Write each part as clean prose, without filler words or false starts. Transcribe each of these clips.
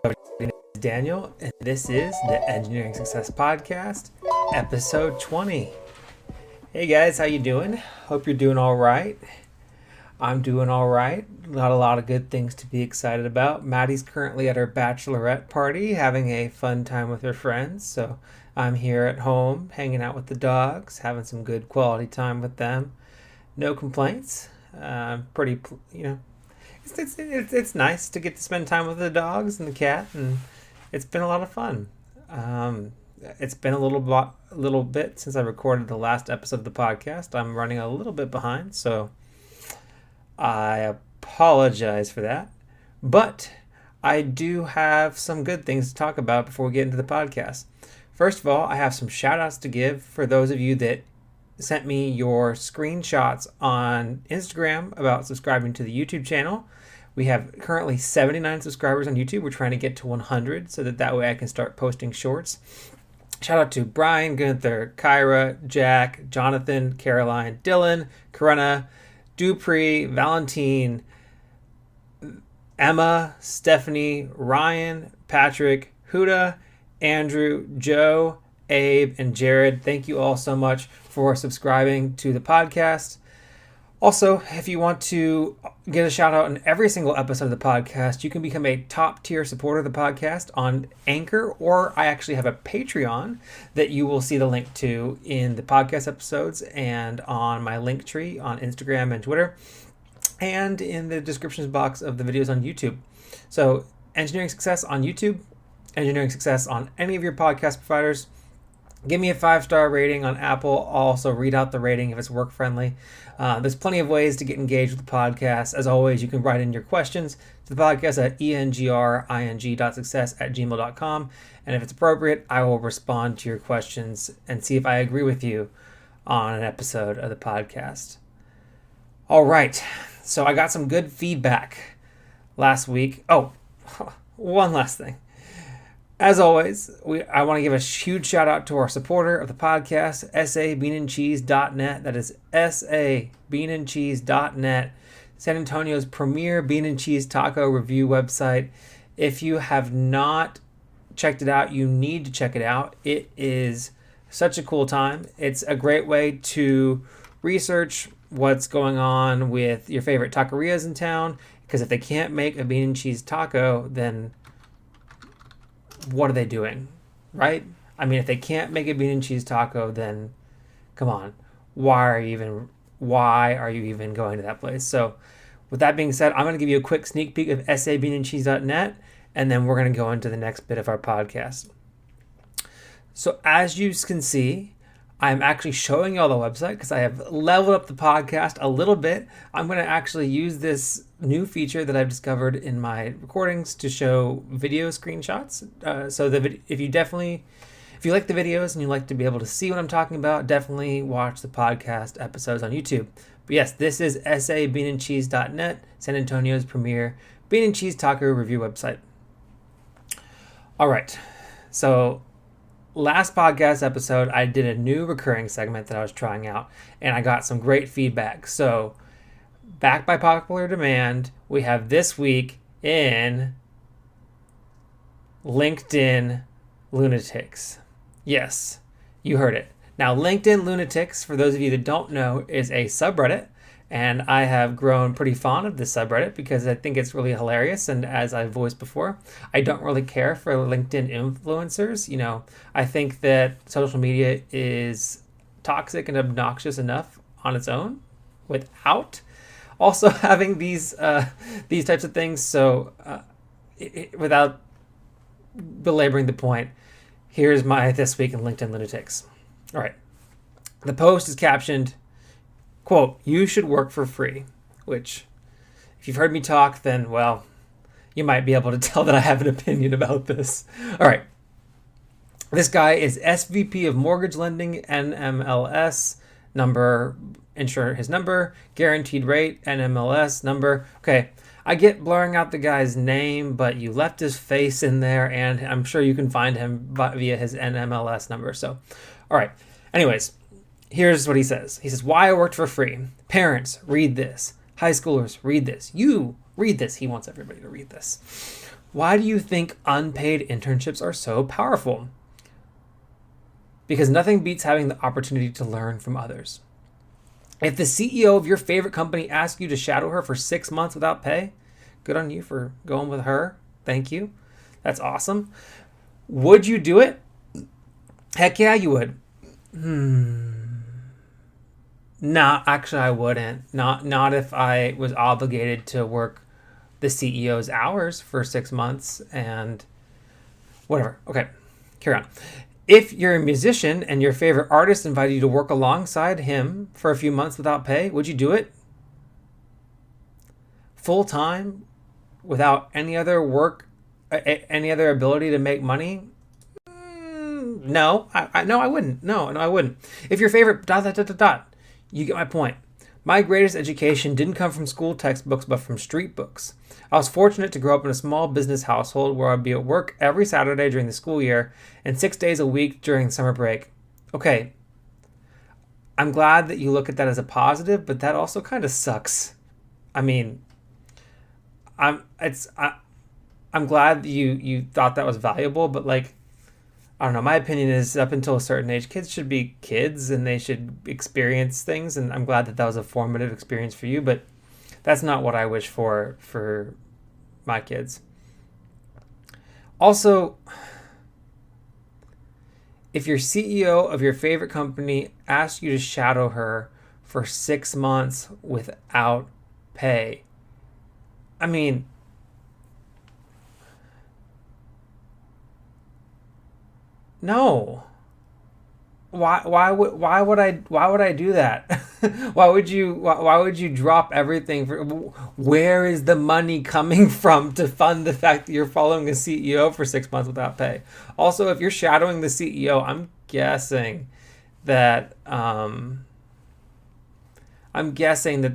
My name is Daniel, and this is the Engineering Success Podcast, episode 20. Hey guys, how you doing? Hope you're doing all right. I'm doing all right. Got a lot of good things to be excited about. Maddie's currently at her bachelorette party, having a fun time with her friends. So I'm here at home, hanging out with the dogs, having some good quality time with them. No complaints. It's nice to get to spend time with the dogs and the cat, and it's been a lot of fun. It's been a little bit since I recorded the last episode of the podcast. I'm running a little bit behind, so I apologize for that. But I do have some good things to talk about before we get into the podcast. First of all, I have some shout outs to give for those of you that sent me your screenshots on Instagram about subscribing to the YouTube channel. We have currently 79 subscribers on YouTube. We're trying to get to 100 so that way I can start posting shorts. Shout out to Brian, Gunther, Kyra, Jack, Jonathan, Caroline, Dylan, Corinna, Dupree, Valentine, Emma, Stephanie, Ryan, Patrick, Huda, Andrew, Joe, Abe, and Jared. Thank you all so much for subscribing to the podcast. Also, if you want to get a shout out in every single episode of the podcast, you can become a top tier supporter of the podcast on Anchor, or I actually have a Patreon that you will see the link to in the podcast episodes and on my link tree on Instagram and Twitter, and in the descriptions box of the videos on YouTube. So, Engineering Success on YouTube, Engineering Success on any of your podcast providers. Give me a 5-star rating on Apple. I'll also read out the rating if it's work friendly. There's plenty of ways to get engaged with the podcast. As always, you can write in your questions to the podcast at engring.success@gmail.com. And if it's appropriate, I will respond to your questions and see if I agree with you on an episode of the podcast. All right. So I got some good feedback last week. Oh, one last thing. As always, I want to give a huge shout out to our supporter of the podcast, sabeanandcheese.net. That is sabeanandcheese.net, San Antonio's premier bean and cheese taco review website. If you have not checked it out, you need to check it out. It is such a cool time. It's a great way to research what's going on with your favorite taquerias in town, because if they can't make a bean and cheese taco, then what are they doing, right? I mean, if they can't make a bean and cheese taco, then come on, why are you even going to that place? So with that being said, I'm going to give you a quick sneak peek of sabeanandcheese.net, and then we're going to go into the next bit of our podcast. So as you can see, I'm actually showing y'all the website because I have leveled up the podcast a little bit. I'm going to actually use this new feature that I've discovered in my recordings to show video screenshots. So if you like the videos and you like to be able to see what I'm talking about, definitely watch the podcast episodes on YouTube. But yes, this is sabeanandcheese.net, San Antonio's premier bean and cheese taco review website. All right, so last podcast episode, I did a new recurring segment that I was trying out, and I got some great feedback. So, back by popular demand, we have this week in LinkedIn Lunatics. Yes, you heard it. Now, LinkedIn Lunatics, for those of you that don't know, is a subreddit, and I have grown pretty fond of this subreddit because I think it's really hilarious. And as I've voiced before, I don't really care for LinkedIn influencers. You know, I think that social media is toxic and obnoxious enough on its own without also having these types of things. So without belaboring the point, here's my This Week in LinkedIn Lunatics. All right. The post is captioned, quote, "You should work for free," which, if you've heard me talk, then, well, you might be able to tell that I have an opinion about this. All right. This guy is SVP of Mortgage Lending, NMLS, number, ensure his number, guaranteed rate, NMLS, number. Okay, I get blurring out the guy's name, but you left his face in there, and I'm sure you can find him via his NMLS number. So, all right. Anyways, here's what he says. He says, "Why I worked for free. Parents, read this. High schoolers, read this. You Read this. He wants everybody to read this. Why do you think unpaid internships are so powerful? Because nothing beats having the opportunity to learn from others. If the CEO of your favorite company asks you to shadow her for 6 months without pay, good on you for going with her. Thank you. That's awesome. Would you do it? Heck yeah, you would. No, actually I wouldn't. Not if I was obligated to work the CEO's hours for 6 months and whatever. Okay, carry on. If you're a musician and your favorite artist invited you to work alongside him for a few months without pay, would you do it? Full time, without any other work, any other ability to make money? No, I wouldn't. No, I wouldn't. If your favorite ... You get my point. My greatest education didn't come from school textbooks, but from street books. I was fortunate to grow up in a small business household where I'd be at work every Saturday during the school year and 6 days a week during summer break. Okay, I'm glad that you look at that as a positive, but that also kind of sucks. I mean, I'm glad that you thought that was valuable, but like, I don't know. My opinion is up until a certain age, kids should be kids and they should experience things. And I'm glad that that was a formative experience for you, but that's not what I wish for my kids. Also, if your CEO of your favorite company asks you to shadow her for 6 months without pay, I mean, no. Why would I do that? Why would you drop everything for, where is the money coming from to fund the fact that you're following a CEO for 6 months without pay? Also, if you're shadowing the CEO, I'm guessing that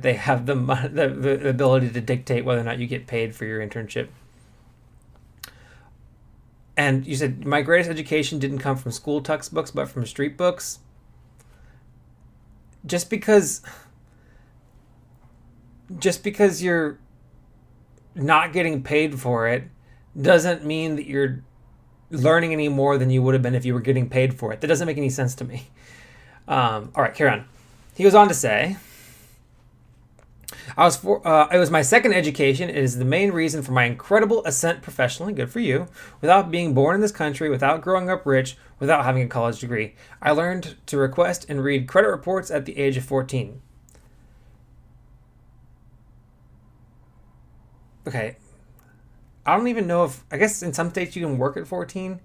they have the ability to dictate whether or not you get paid for your internship. And you said, my greatest education didn't come from school textbooks, but from street books. Just because you're not getting paid for it doesn't mean that you're learning any more than you would have been if you were getting paid for it. That doesn't make any sense to me. All right, carry on. He goes on to say, it was my second education. It is the main reason for my incredible ascent professionally. Good for you. Without being born in this country, without growing up rich, without having a college degree. I learned to request and read credit reports at the age of 14. Okay. I don't even know if, I guess in some states you can work at 14.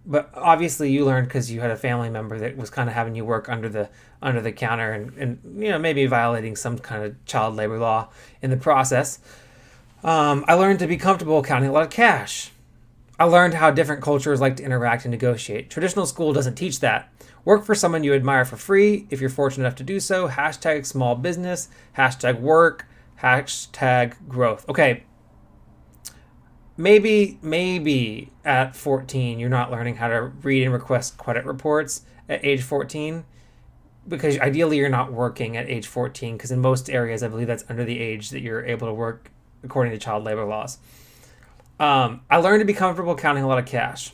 But obviously you learned because you had a family member that was kind of having you work under the counter and maybe violating some kind of child labor law in the process. I learned to be comfortable counting a lot of cash. I learned how different cultures like to interact and negotiate. Traditional school doesn't teach that. Work for someone you admire for free if you're fortunate enough to do so. Hashtag small business. Hashtag work. Hashtag growth. Okay. Maybe at 14 you're not learning how to read and request credit reports at age 14 because ideally you're not working at age 14 because in most areas I believe that's under the age that you're able to work according to child labor laws. I learned to be comfortable counting a lot of cash.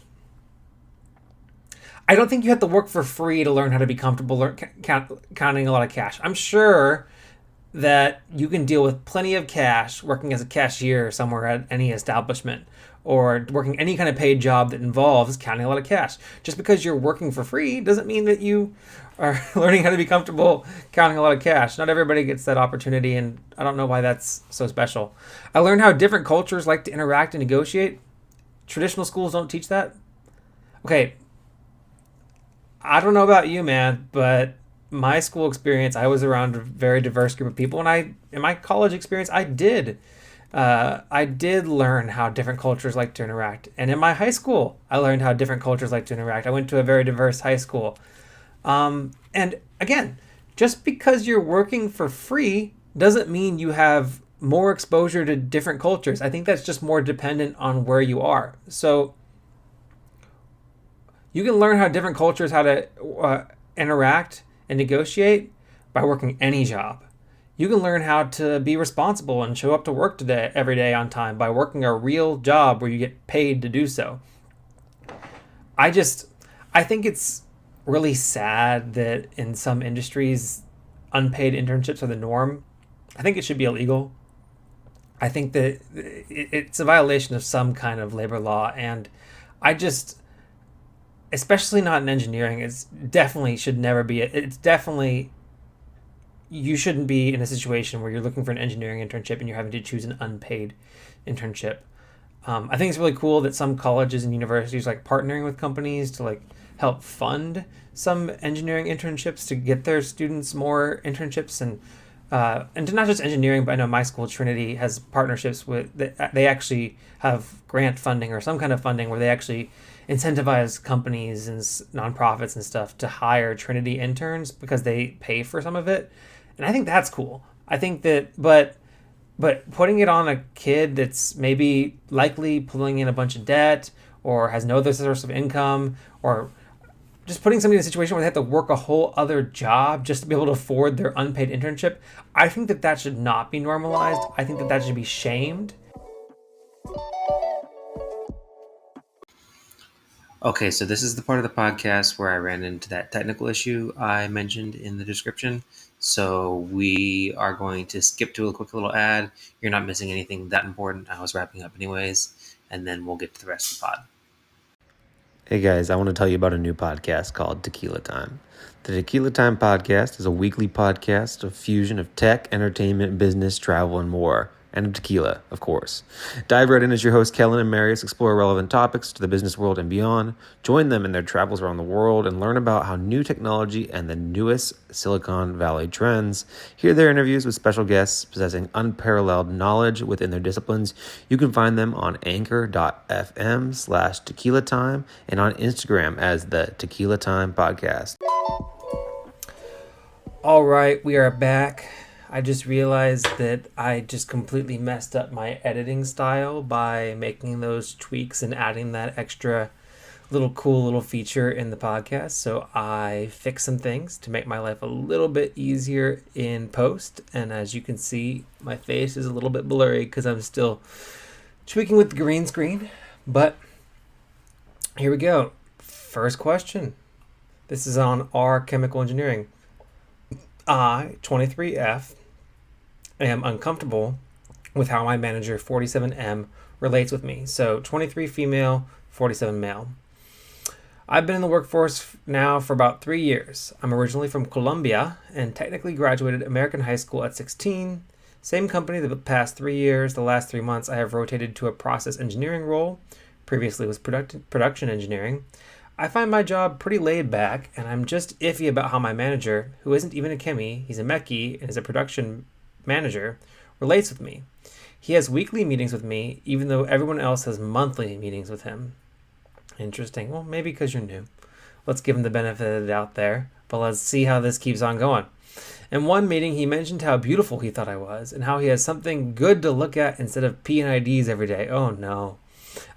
I don't think you have to work for free to learn how to be comfortable counting a lot of cash. I'm sure that you can deal with plenty of cash working as a cashier somewhere at any establishment or working any kind of paid job that involves counting a lot of cash. Just because you're working for free doesn't mean that you are learning how to be comfortable counting a lot of cash. Not everybody gets that opportunity, and I don't know why that's so special. I learned how different cultures like to interact and negotiate. Traditional schools don't teach that. Okay, I don't know about you, man, but my school experience, I was around a very diverse group of people, and in my college experience, I did learn how different cultures like to interact. And in my high school, I learned how different cultures like to interact. I went to a very diverse high school. And again, just because you're working for free doesn't mean you have more exposure to different cultures. I think that's just more dependent on where you are. So you can learn how different cultures, how to interact and negotiate by working any job. You can learn how to be responsible and show up to work every day on time by working a real job where you get paid to do so. I think it's really sad that in some industries, unpaid internships are the norm. I think it should be illegal. I think that it's a violation of some kind of labor law, and I just, especially not in engineering, it's definitely should never be. It's definitely, you shouldn't be in a situation where you're looking for an engineering internship and you're having to choose an unpaid internship. I think it's really cool that some colleges and universities like partnering with companies to like help fund some engineering internships to get their students more internships and to not just engineering, but I know my school Trinity has partnerships with they actually have grant funding or some kind of funding where they actually incentivize companies and nonprofits and stuff to hire Trinity interns because they pay for some of it, and I think that's cool. I think that, but putting it on a kid that's maybe likely pulling in a bunch of debt or has no other source of income, or just putting somebody in a situation where they have to work a whole other job just to be able to afford their unpaid internship, I think that should not be normalized. I think that should be shamed. Okay, so this is the part of the podcast where I ran into that technical issue I mentioned in the description. So we are going to skip to a quick little ad. You're not missing anything that important. I was wrapping up anyways, and then we'll get to the rest of the pod. Hey guys, I want to tell you about a new podcast called Tequila Time. The Tequila Time podcast is a weekly podcast, a fusion of tech, entertainment, business, travel, and more. And of tequila, of course. Dive right in as your hosts, Kellen and Marius, explore relevant topics to the business world and beyond. Join them in their travels around the world and learn about how new technology and the newest Silicon Valley trends. Hear their interviews with special guests possessing unparalleled knowledge within their disciplines. You can find them on anchor.fm/tequila time and on Instagram as the Tequila Time Podcast. All right, we are back. I just realized that I just completely messed up my editing style by making those tweaks and adding that extra cool little feature in the podcast. So I fixed some things to make my life a little bit easier in post. And as you can see, my face is a little bit blurry because I'm still tweaking with the green screen. But here we go. First question. This is on R Chemical Engineering. I, 23F, am uncomfortable with how my manager 47M relates with me. So 23 female, 47 male. I've been in the workforce now for about 3 years. I'm originally from Colombia and technically graduated American high school at 16. Same company the past 3 years. The last 3 months I have rotated to a process engineering role. Previously was production engineering. I find my job pretty laid back, and I'm just iffy about how my manager, who isn't even a chemie, he's a mechie and is a production manager, relates with me. He has weekly meetings with me, even though everyone else has monthly meetings with him. Interesting. Well, maybe because you're new. Let's give him the benefit of the doubt there, but let's see how this keeps on going. In one meeting, he mentioned how beautiful he thought I was, and how he has something good to look at instead of P&IDs every day. Oh no.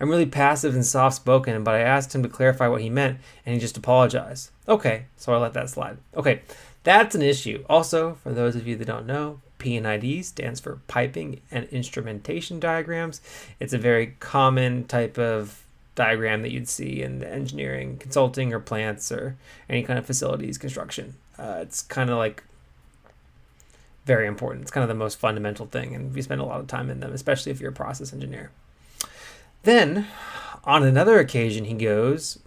I'm really passive and soft-spoken, but I asked him to clarify what he meant, and he just apologized. Okay, so I let that slide. Okay, that's an issue. Also, for those of you that don't know, P&ID stands for Piping and Instrumentation Diagrams. It's a very common type of diagram that you'd see in the engineering, consulting, or plants, or any kind of facilities construction. It's kind of like very important. It's kind of the most fundamental thing, and we spend a lot of time in them, especially if you're a process engineer. Then, on another occasion, he goes,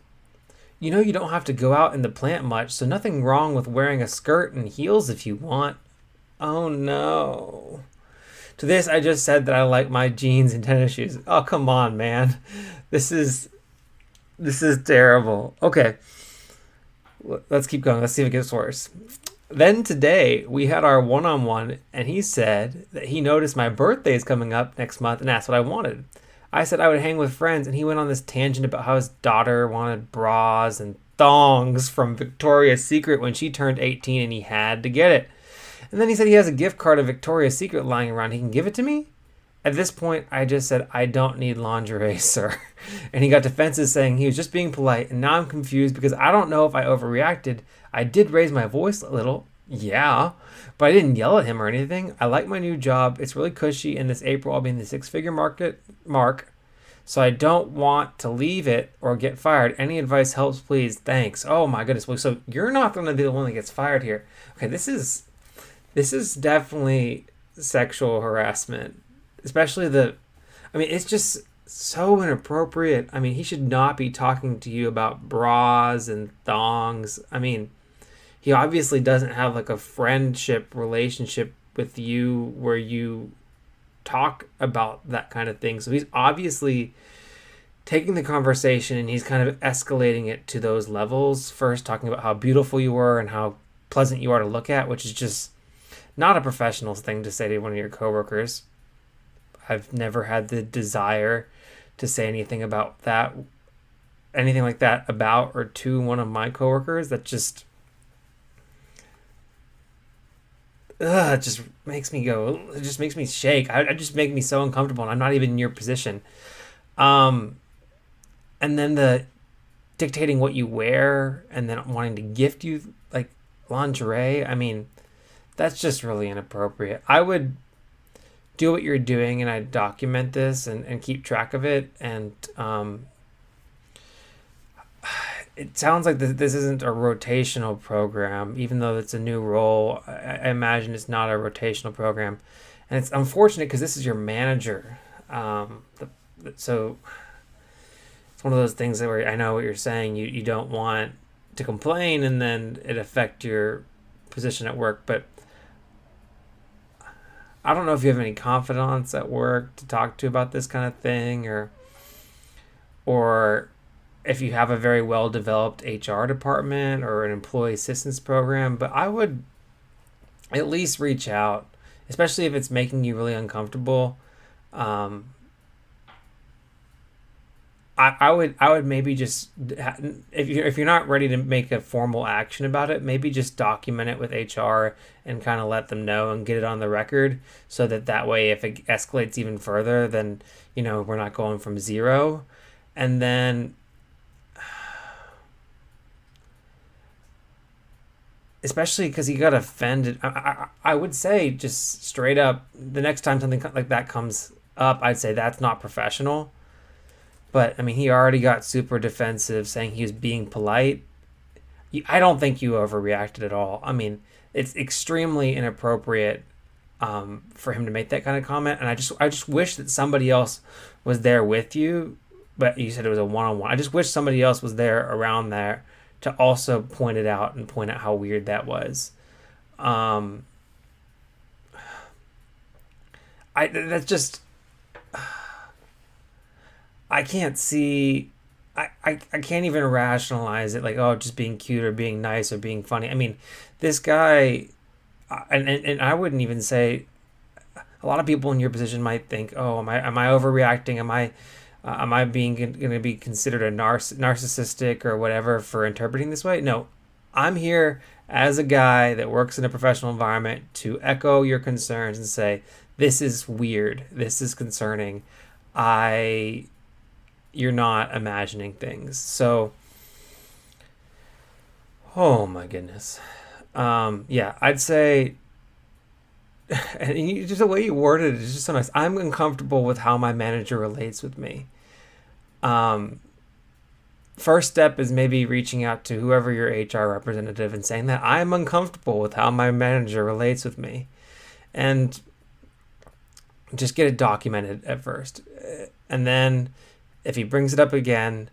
you know, you don't have to go out in the plant much, so nothing wrong with wearing a skirt and heels if you want. Oh no. To this, I just said that I like my jeans and tennis shoes. Oh, come on, man. This is terrible. Okay. Let's keep going. Let's see if it gets worse. Then today, we had our one-on-one, and he said that he noticed my birthday is coming up next month and asked what I wanted. I said I would hang with friends, and he went on this tangent about how his daughter wanted bras and thongs from Victoria's Secret when she turned 18, and he had to get it. And then he said he has a gift card of Victoria's Secret lying around. He can give it to me? At this point, I just said, I don't need lingerie, sir. And he got defensive saying he was just being polite, and now I'm confused because I don't know if I overreacted. I did raise my voice a little, Yeah, but I didn't yell at him or anything. I like my new job. It's really cushy, and this April I'll be in the six-figure mark. So I don't want to leave it or get fired. Any advice helps, please. Thanks. Oh my goodness. Well, so you're not going to be the one that gets fired here. Okay, this is definitely sexual harassment, especially the. I mean, it's just so inappropriate. I mean, he should not be talking to you about bras and thongs. I mean, he obviously doesn't have like a friendship relationship with you where you talk about that kind of thing. So he's obviously taking the conversation and he's kind of escalating it to those levels. First, talking about how beautiful you were and how pleasant you are to look at, which is just not a professional thing to say to one of your coworkers. I've never had the desire to say anything about that, anything like that about or to one of my coworkers. That just it just makes me go. It just makes me shake. I just make me so uncomfortable, and I'm not even in your position. Um, and then the dictating what you wear, and then wanting to gift you like lingerie. I mean, that's just really inappropriate. I would do what you're doing, and I document this and keep track of it. And it sounds like this isn't a rotational program, even though it's a new role. I imagine it's not a rotational program, and it's unfortunate because this is your manager. So it's one of those things that where I know what you're saying. You don't want to complain and then it affect your position at work, but I don't know if you have any confidants at work to talk to about this kind of thing, or if you have a very well developed HR department or an employee assistance program. But I would at least reach out, especially if it's making you really uncomfortable. Um, I would maybe just if you're not ready to make a formal action about it, maybe just document it with HR and kind of let them know and get it on the record, so that way if it escalates even further, then we're not going from zero. And then especially because he got offended, I would say just straight up, the next time something like that comes up, I'd say that's not professional. But I mean, he already got super defensive, saying he was being polite. I don't think you overreacted at all. I mean, it's extremely inappropriate for him to make that kind of comment, and I just wish that somebody else was there with you. But you said it was a one-on-one. I just wish somebody else was there around there to also point it out and point out how weird that was. Um, that's just. I can't see. I can't even rationalize it like, oh, just being cute or being nice or being funny. I mean, this guy, and I wouldn't even say. A lot of people in your position might think, oh, am I overreacting? Am I being going to be considered a narcissistic or whatever for interpreting this way? No, I'm here as a guy that works in a professional environment to echo your concerns and say, this is weird. This is concerning. You're not imagining things. So, oh my goodness. Yeah, I'd say, and just the way you worded it is just so nice. I'm uncomfortable with how my manager relates with me. Um, First step is maybe reaching out to whoever your HR representative and saying that I'm uncomfortable with how my manager relates with me, and just get it documented at first, and then if he brings it up again,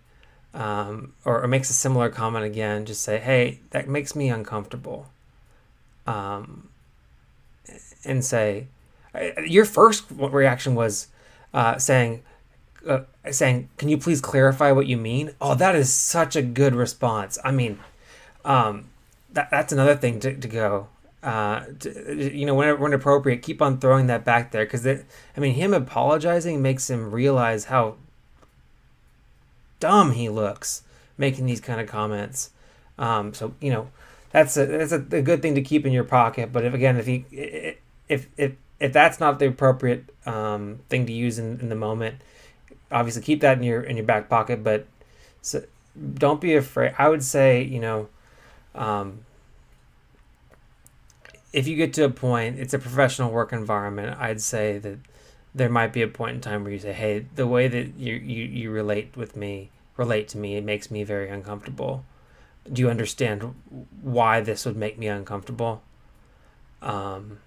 or makes a similar comment again, just say, hey, that makes me uncomfortable. Um, and say, your first reaction was saying, can you please clarify what you mean? Oh, that is such a good response. I mean, that's another thing to go. When appropriate, keep on throwing that back there, because him apologizing makes him realize how dumb he looks making these kind of comments. So that's a good thing to keep in your pocket. But if that's not the appropriate thing to use in the moment, obviously keep that in your back pocket. But so, don't be afraid. I would say um, if you get to a point, it's a professional work environment, I'd say that there might be a point in time where you say, hey, the way that you relate to me, it makes me very uncomfortable. Do you understand why this would make me uncomfortable? And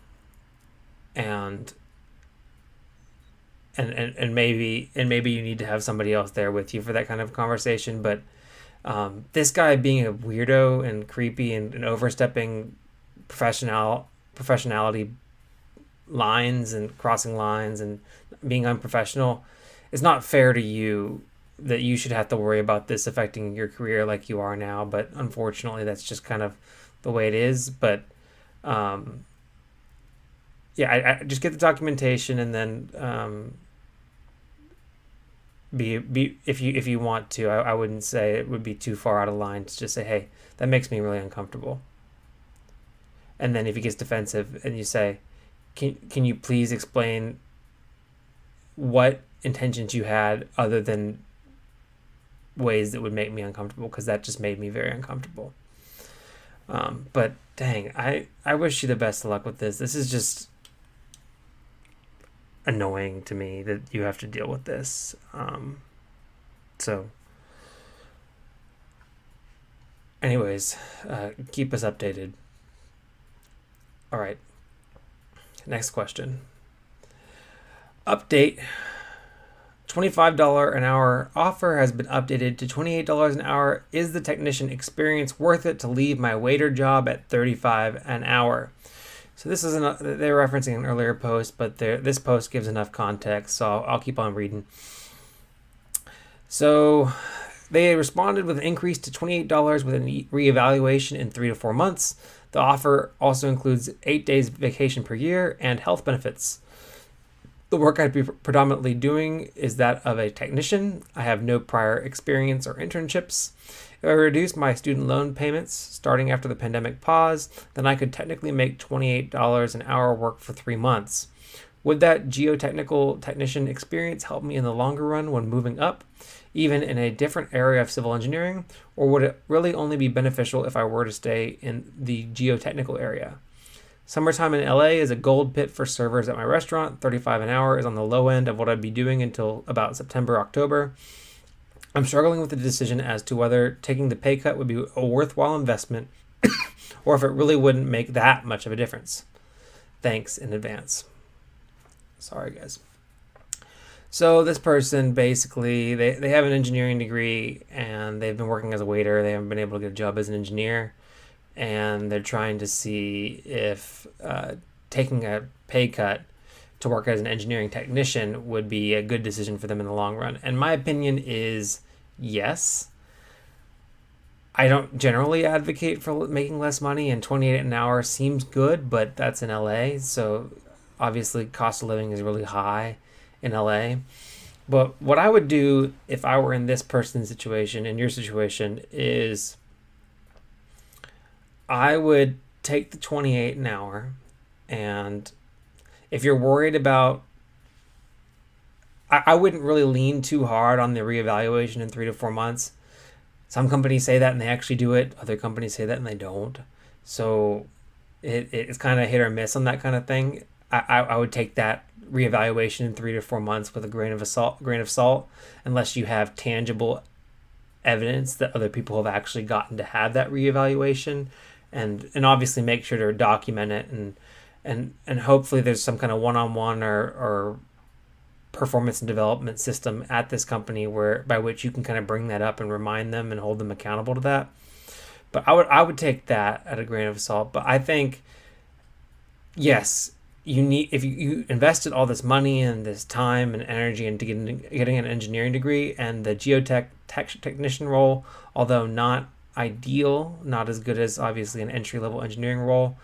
maybe you need to have somebody else there with you for that kind of conversation. But this guy being a weirdo and creepy and overstepping professionality lines and crossing lines and being unprofessional, it's not fair to you that you should have to worry about this affecting your career like you are now. But unfortunately, that's just kind of the way it is. But I just get the documentation, and then be if you want to, I wouldn't say it would be too far out of line to just say, hey, that makes me really uncomfortable. And then if he gets defensive and you say, can you please explain what intentions you had other than ways that would make me uncomfortable, because that just made me very uncomfortable. But dang, I wish you the best of luck with this. This is just annoying to me that you have to deal with this. So anyways, keep us updated. All right, next question. Update. $25 an hour offer has been updated to $28 an hour. Is the technician experience worth it to leave my waiter job at $35 an hour? So this is they're referencing an earlier post, but this post gives enough context, so I'll keep on reading. So they responded with an increase to $28 with a reevaluation in 3 to 4 months. The offer also includes 8 days vacation per year and health benefits. The work I'd be predominantly doing is that of a technician. I have no prior experience or internships. If I reduce my student loan payments starting after the pandemic pause, then I could technically make $28 an hour work for 3 months. Would that geotechnical technician experience help me in the longer run when moving up, even in a different area of civil engineering, or would it really only be beneficial if I were to stay in the geotechnical area? Summertime in LA is a gold pit for servers at my restaurant. $35 an hour is on the low end of what I'd be doing until about September, October. I'm struggling with the decision as to whether taking the pay cut would be a worthwhile investment or if it really wouldn't make that much of a difference. Thanks in advance. Sorry, guys. So this person basically, they have an engineering degree and they've been working as a waiter. They haven't been able to get a job as an engineer. And they're trying to see if taking a pay cut to work as an engineering technician would be a good decision for them in the long run. And my opinion is yes. I don't generally advocate for making less money, and $28 an hour seems good, but that's in LA. So obviously cost of living is really high in LA. But what I would do if I were in this person's situation, in your situation, is I would take the $28 an hour, and if you're worried about, I wouldn't really lean too hard on the reevaluation in 3 to 4 months. Some companies say that and they actually do it. Other companies say that and they don't. So it's kind of hit or miss on that kind of thing. I would take that reevaluation in 3 to 4 months with a grain of salt, unless you have tangible evidence that other people have actually gotten to have that reevaluation. And obviously make sure to document it, and hopefully there's some kind of one-on-one or performance and development system at this company by which you can kind of bring that up and remind them and hold them accountable to that. But I would take that at a grain of salt. But I think, yes, if you invested all this money and this time and energy into getting an engineering degree, and the technician role, although not ideal, not as good as obviously an entry-level engineering role,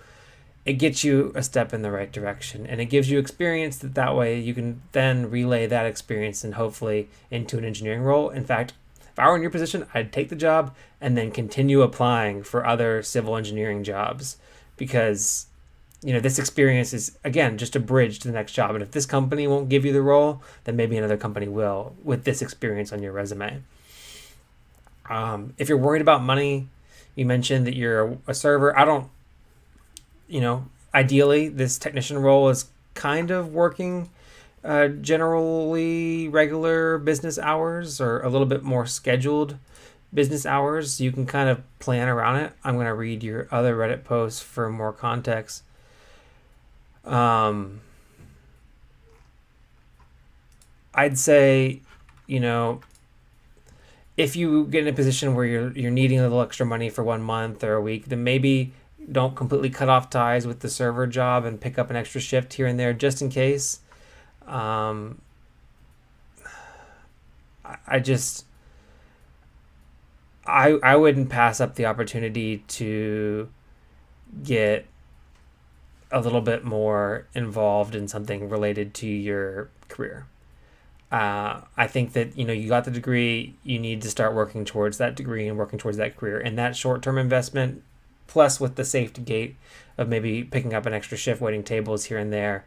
it gets you a step in the right direction, and it gives you experience that way you can then relay that experience and hopefully into an engineering role. In fact, if I were in your position, I'd take the job and then continue applying for other civil engineering jobs, because this experience is, again, just a bridge to the next job. And if this company won't give you the role, then maybe another company will with this experience on your resume. If you're worried about money, you mentioned that you're a server. I ideally, this technician role is kind of working generally regular business hours or a little bit more scheduled business hours. You can kind of plan around it. I'm going to read your other Reddit posts for more context. I'd say, you know, if you get in a position where you're needing a little extra money for 1 month or a week, then maybe don't completely cut off ties with the server job and pick up an extra shift here and there just in case. I just I wouldn't pass up the opportunity to get a little bit more involved in something related to your career. I think that you got the degree, you need to start working towards that degree and working towards that career. And that short-term investment, plus with the safety gate of maybe picking up an extra shift, waiting tables here and there,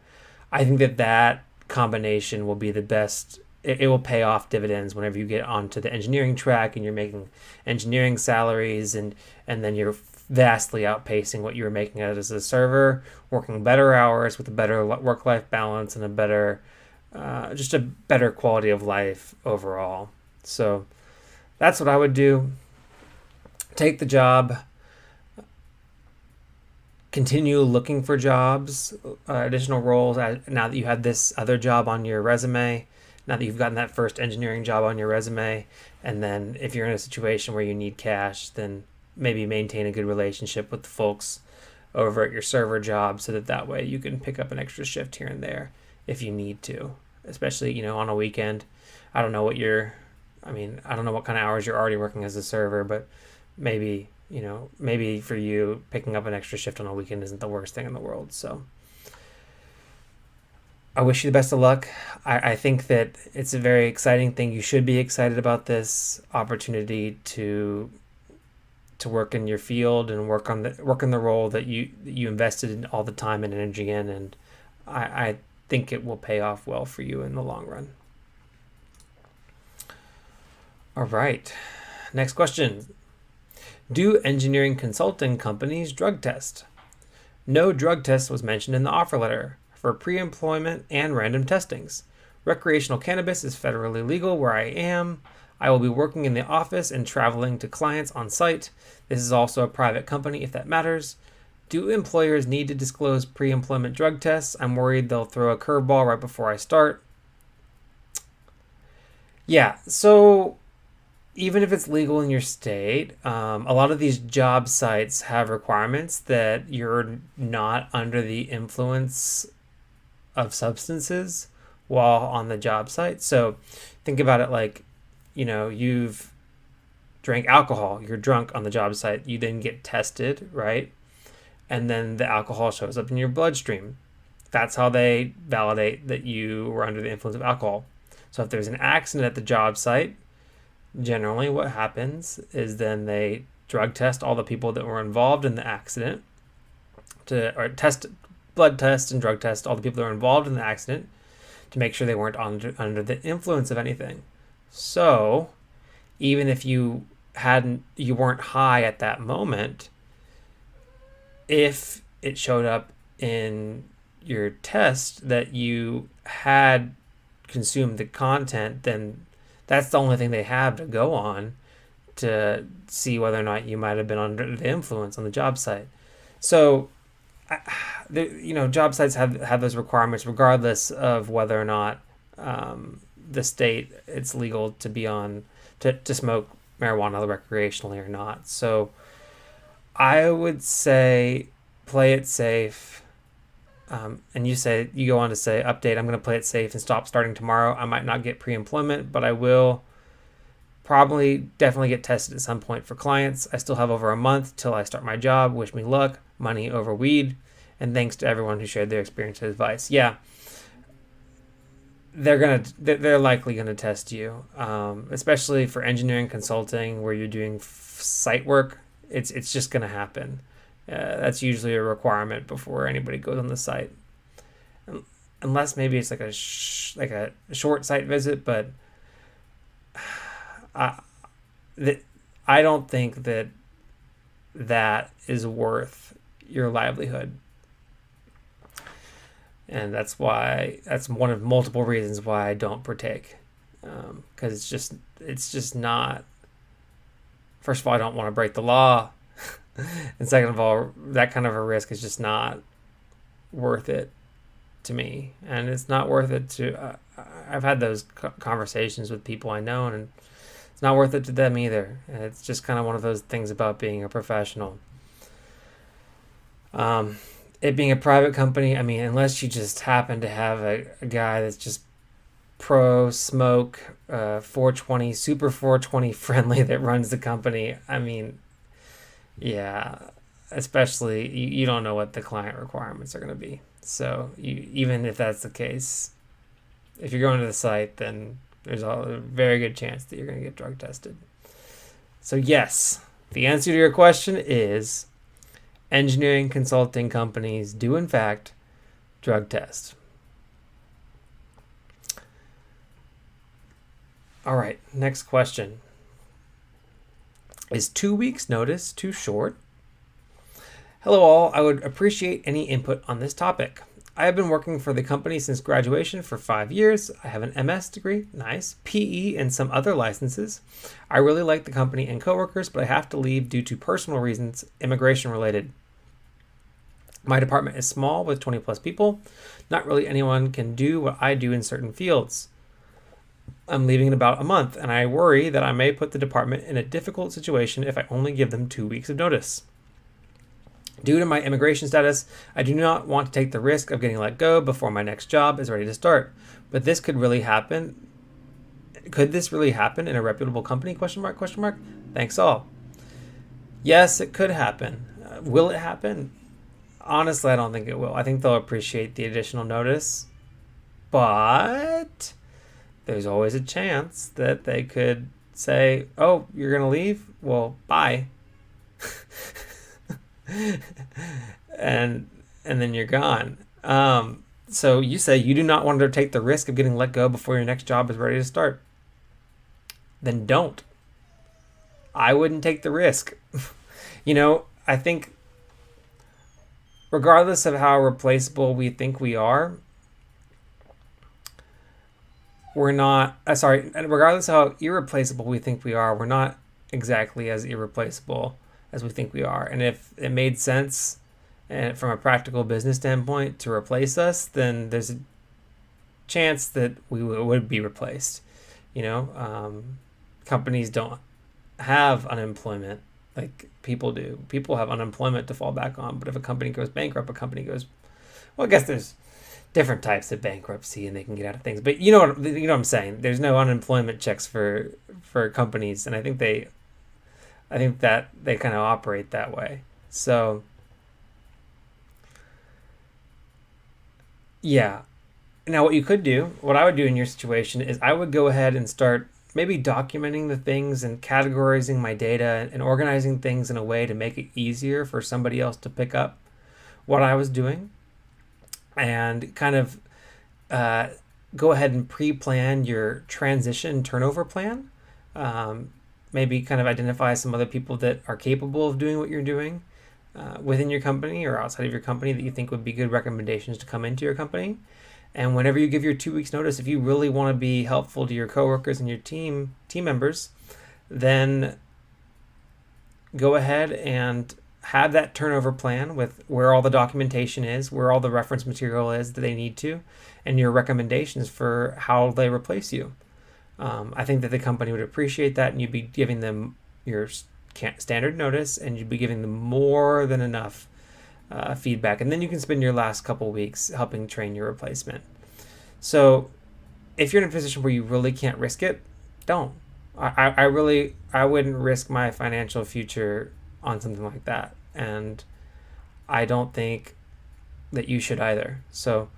I think that combination will be the best. It will pay off dividends whenever you get onto the engineering track and you're making engineering salaries, and then you're vastly outpacing what you were making as a server, working better hours with a better work-life balance and a better just a better quality of life overall. So that's what I would do. Take the job, continue looking for jobs, additional roles. Now that you have this other job on your resume, now that you've gotten that first engineering job on your resume, and then if you're in a situation where you need cash, then maybe maintain a good relationship with the folks over at your server job so that way you can pick up an extra shift here and there if you need to, especially, on a weekend. I don't know what kind of hours you're already working as a server, but maybe for you, picking up an extra shift on a weekend isn't the worst thing in the world. So I wish you the best of luck. I think that it's a very exciting thing. You should be excited about this opportunity to work in your field and work in the role that you invested in all the time and energy in, and I think it will pay off well for you in the long run. All right. Next question. Do engineering consulting companies drug test? No drug test was mentioned in the offer letter for pre-employment and random testings. Recreational cannabis is federally legal where I am. I will be working in the office and traveling to clients on site. This is also a private company if that matters. Do employers need to disclose pre-employment drug tests? I'm worried they'll throw a curveball right before I start. Yeah, so even if it's legal in your state, a lot of these job sites have requirements that you're not under the influence of substances while on the job site. So think about it like, you've drank alcohol, you're drunk on the job site, you then get tested, right? And then the alcohol shows up in your bloodstream. That's how they validate that you were under the influence of alcohol. So if there's an accident at the job site, generally what happens is then they drug test all the people that were involved in the accident, blood test and drug test all the people that were involved in the accident to make sure they weren't under the influence of anything. So even if you weren't high at that moment, if it showed up in your test that you had consumed the content, then that's the only thing they have to go on to see whether or not you might have been under the influence on the job site. So, job sites have those requirements regardless of whether or not the state it's legal to be to smoke marijuana recreationally or not. So I would say play it safe. And you go on to say, update, I'm going to play it safe and stop starting tomorrow. I might not get pre-employment, but I will definitely get tested at some point for clients. I still have over a month till I start my job. Wish me luck. Money over weed. And thanks to everyone who shared their experience and advice. Yeah. They're likely going to test you, especially for engineering consulting where you're doing site work. It's just going to happen. That's usually a requirement before anybody goes on the site, unless maybe it's like a short site visit. But I don't think that is worth your livelihood. And that's one of multiple reasons why I don't partake. Because it's just not, first of all, I don't want to break the law. And second of all, that kind of a risk is just not worth it to me. And it's not worth it to, I've had those conversations with people I know, and it's not worth it to them either. And it's just kind of one of those things about being a professional. It being a private company, I mean, unless you just happen to have a guy that's just pro smoke, 420, super 420 friendly that runs the company, I mean, yeah, especially you don't know what the client requirements are going to be. So even if that's the case, if you're going to the site, then there's a very good chance that you're going to get drug tested. So yes, the answer to your question is engineering consulting companies do in fact drug test. All right, next question. Is 2 weeks notice too short? Hello all, I would appreciate any input on this topic. I have been working for the company since graduation for 5 years. I have an MS degree, nice, PE, and some other licenses. I really like the company and coworkers, but I have to leave due to personal reasons, immigration related. My department is small with 20 plus people. Not really anyone can do what I do in certain fields. I'm leaving in about a month, and I worry that I may put the department in a difficult situation if I only give them 2 weeks of notice. Due to my immigration status, I do not want to take the risk of getting let go before my next job is ready to start. But this could really happen. Could this really happen in a reputable company? ? Thanks all. Yes, it could happen. Will it happen? Honestly, I don't think it will. I think they'll appreciate the additional notice, but there's always a chance that they could say, oh, you're going to leave? Well, bye. and then you're gone. So you say you do not want to take the risk of getting let go before your next job is ready to start. Then don't. I wouldn't take the risk. I think regardless of how replaceable we think we are, we're not, regardless of how irreplaceable we think we are, we're not exactly as irreplaceable as we think we are. And if it made sense and from a practical business standpoint to replace us, then there's a chance that we would be replaced. Companies don't have unemployment like people do. People have unemployment to fall back on, but if a company goes bankrupt, well, I guess there's different types of bankruptcy and they can get out of things, but you know what I'm saying. There's no unemployment checks for companies, and I think that they kind of operate that way. So yeah. Now what I would do in your situation is I would go ahead and start maybe documenting the things and categorizing my data and organizing things in a way to make it easier for somebody else to pick up what I was doing, and kind of go ahead and pre-plan your transition turnover plan. Maybe kind of identify some other people that are capable of doing what you're doing within your company or outside of your company that you think would be good recommendations to come into your company. And whenever you give your 2 weeks notice, if you really want to be helpful to your coworkers and your team members, then go ahead and have that turnover plan with where all the documentation is, where all the reference material is that they need to, and your recommendations for how they replace you. I think that the company would appreciate that, and you'd be giving them your standard notice, and you'd be giving them more than enough feedback. And then you can spend your last couple weeks helping train your replacement. So if you're in a position where you really can't risk it, don't. I wouldn't risk my financial future on something like that. And I don't think that you should either. So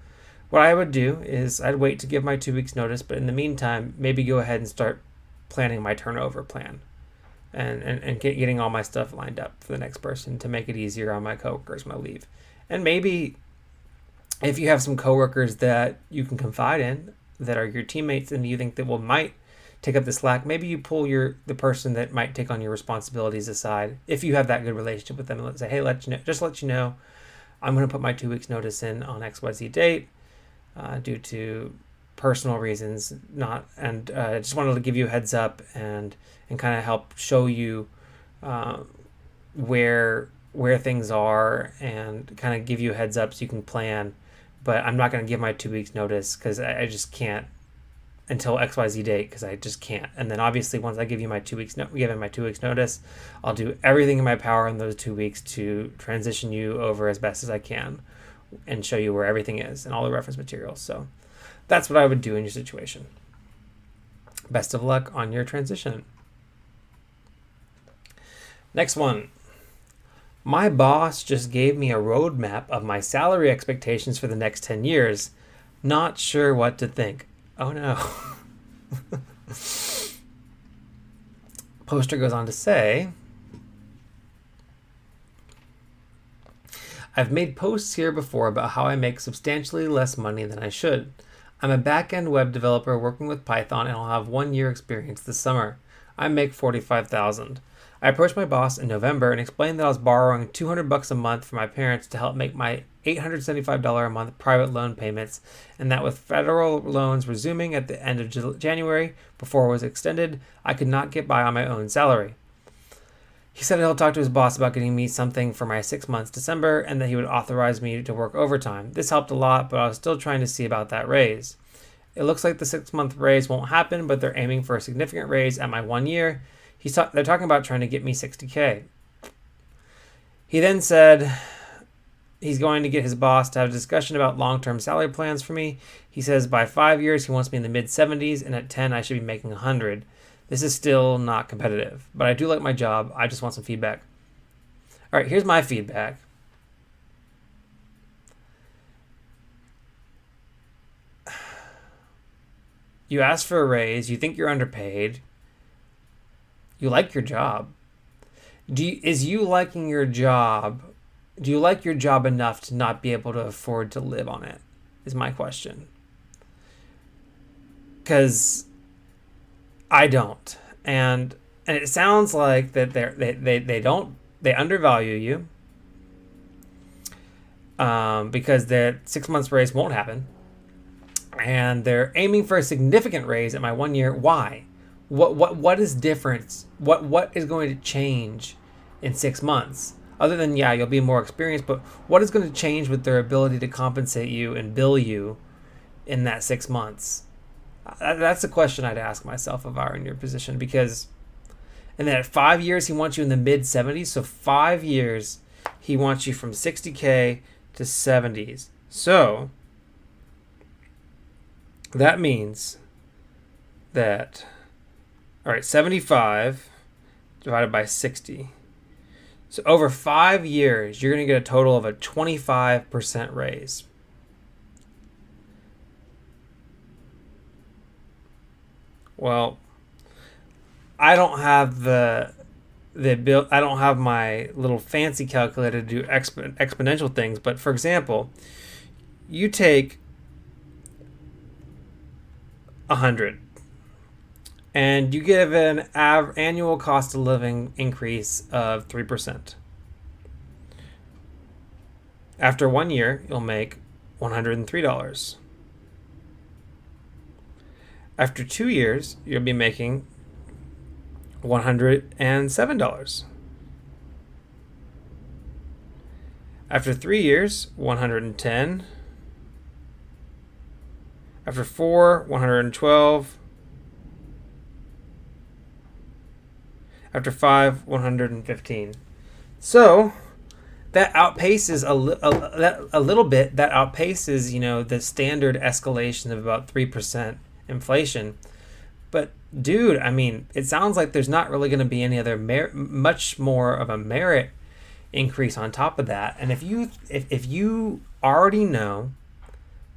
what I would do is I'd wait to give my 2 weeks notice, but in the meantime, maybe go ahead and start planning my turnover plan and getting all my stuff lined up for the next person to make it easier on my coworkers when I leave. And maybe if you have some coworkers that you can confide in that are your teammates and you think that might take up the slack, maybe you pull the person that might take on your responsibilities aside if you have that good relationship with them, and let's say, hey, let you know, I'm going to put my 2 weeks notice in on XYZ date. due to personal reasons. Not and I just wanted to give you a heads up and kind of help show you where things are and kind of give you a heads up so you can plan. But I'm not going to give my 2 weeks notice because I just can't until XYZ date because I just can't. And then obviously once I give you my 2 weeks given my 2 weeks notice, I'll do everything in my power in those 2 weeks to transition you over as best as I can and show you where everything is and all the reference materials. So that's what I would do in your situation. Best of luck on your transition. Next one. My boss just gave me a roadmap of my salary expectations for the next 10 years. Not sure what to think. Oh no. Poster goes on to say, I've made posts here before about how I make substantially less money than I should. I'm a back-end web developer working with Python and I'll have 1 year experience this summer. I make $45,000. I approached my boss in November and explained that I was borrowing $200 a month from my parents to help make my $875 a month private loan payments, and that with federal loans resuming at the end of January before it was extended, I could not get by on my own salary. He said he'll talk to his boss about getting me something for my 6 months December and that he would authorize me to work overtime. This helped a lot, but I was still trying to see about that raise. It looks like the 6-month raise won't happen, but they're aiming for a significant raise at my 1 year. They're talking about trying to get me $60K. He then said he's going to get his boss to have a discussion about long-term salary plans for me. He says by 5 years he wants me in the mid-70s, and at 10 I should be making 100. This is still not competitive, but I do like my job. I just want some feedback. All right, here's my feedback. You asked for a raise. You think you're underpaid. You like your job. Do you liking your job? Do you like your job enough to not be able to afford to live on it? Is my question. Because I don't, and it sounds like that they undervalue you. Because their 6 months raise won't happen, and they're aiming for a significant raise at my 1 year. Why? What is different? What is going to change in 6 months? Other than, yeah, you'll be more experienced, but what is going to change with their ability to compensate you and bill you in that 6 months? That's a question I'd ask myself if I were in your position, because, and then at 5 years, he wants you in the mid 70s. So 5 years, he wants you from 60K to 70s. So that means that, all right, 75 divided by 60. So over 5 years, you're going to get a total of a 25% raise. Well, I don't have the I don't have my little fancy calculator to do exponential things. But for example, you take 100. And you give an annual cost of living increase of 3%. After 1 year, you'll make $103. After 2 years, you'll be making $107. After 3 years, $110. After 4, $112. After 5, $115. So that outpaces a little bit. That outpaces, the standard escalation of about 3% inflation. But dude, I mean, it sounds like there's not really going to be any other much more of a merit increase on top of that. And if you already know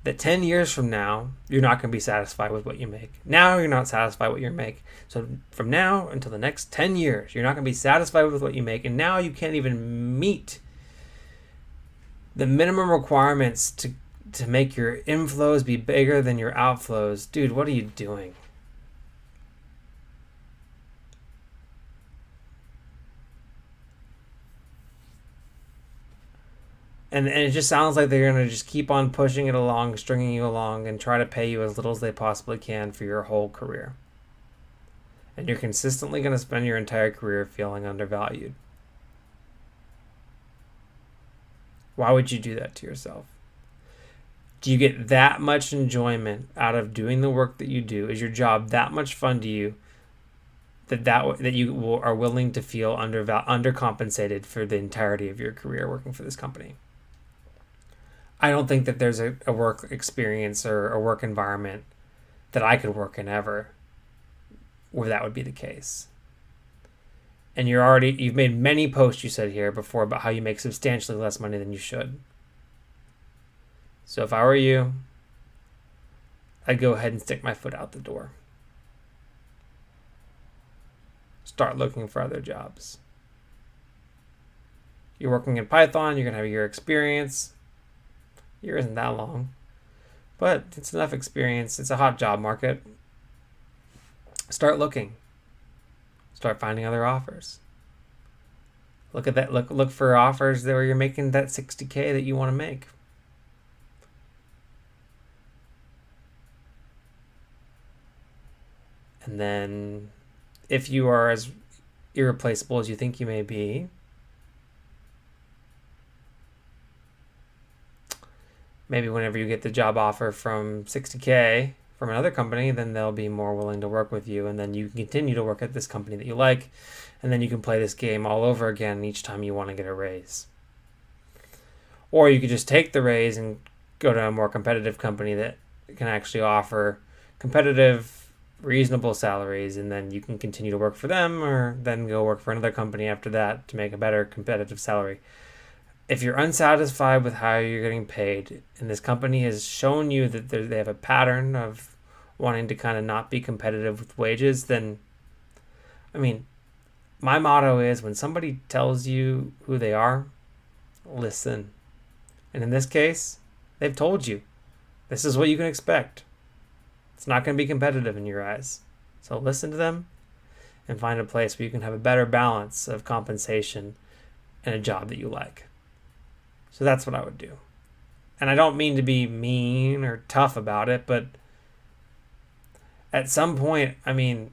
that 10 years from now, you're not going to be satisfied with what you make. Now you're not satisfied with what you make. So from now until the next 10 years, you're not going to be satisfied with what you make. And now you can't even meet the minimum requirements to make your inflows be bigger than your outflows. Dude, what are you doing? And it just sounds like they're going to just keep on pushing it along, stringing you along, and try to pay you as little as they possibly can for your whole career. And you're consistently going to spend your entire career feeling undervalued. Why would you do that to yourself? Do you get that much enjoyment out of doing the work that you do? Is your job that much fun to you that you are willing to feel undercompensated for the entirety of your career working for this company? I don't think that there's a work experience or a work environment that I could work in ever where that would be the case. And you've made many posts, you said here before, about how you make substantially less money than you should. So if I were you, I'd go ahead and stick my foot out the door. Start looking for other jobs. You're working in Python, you're going to have a year experience. A year isn't that long, but it's enough experience. It's a hot job market. Start looking. Start finding other offers. Look at that. Look for offers where you're making that $60K that you want to make. And then if you are as irreplaceable as you think you may be, maybe whenever you get the job offer from $60K from another company, then they'll be more willing to work with you. And then you can continue to work at this company that you like. And then you can play this game all over again each time you want to get a raise. Or you could just take the raise and go to a more competitive company that can actually offer competitive, reasonable salaries. And then you can continue to work for them, or then go work for another company after that to make a better competitive salary. If you're unsatisfied with how you're getting paid, and this company has shown you that they have a pattern of wanting to kind of not be competitive with wages, then, I mean, my motto is when somebody tells you who they are, listen. And in this case, they've told you. This is what you can expect. It's not going to be competitive in your eyes. So listen to them and find a place where you can have a better balance of compensation and a job that you like. So that's what I would do. And I don't mean to be mean or tough about it, but at some point, I mean,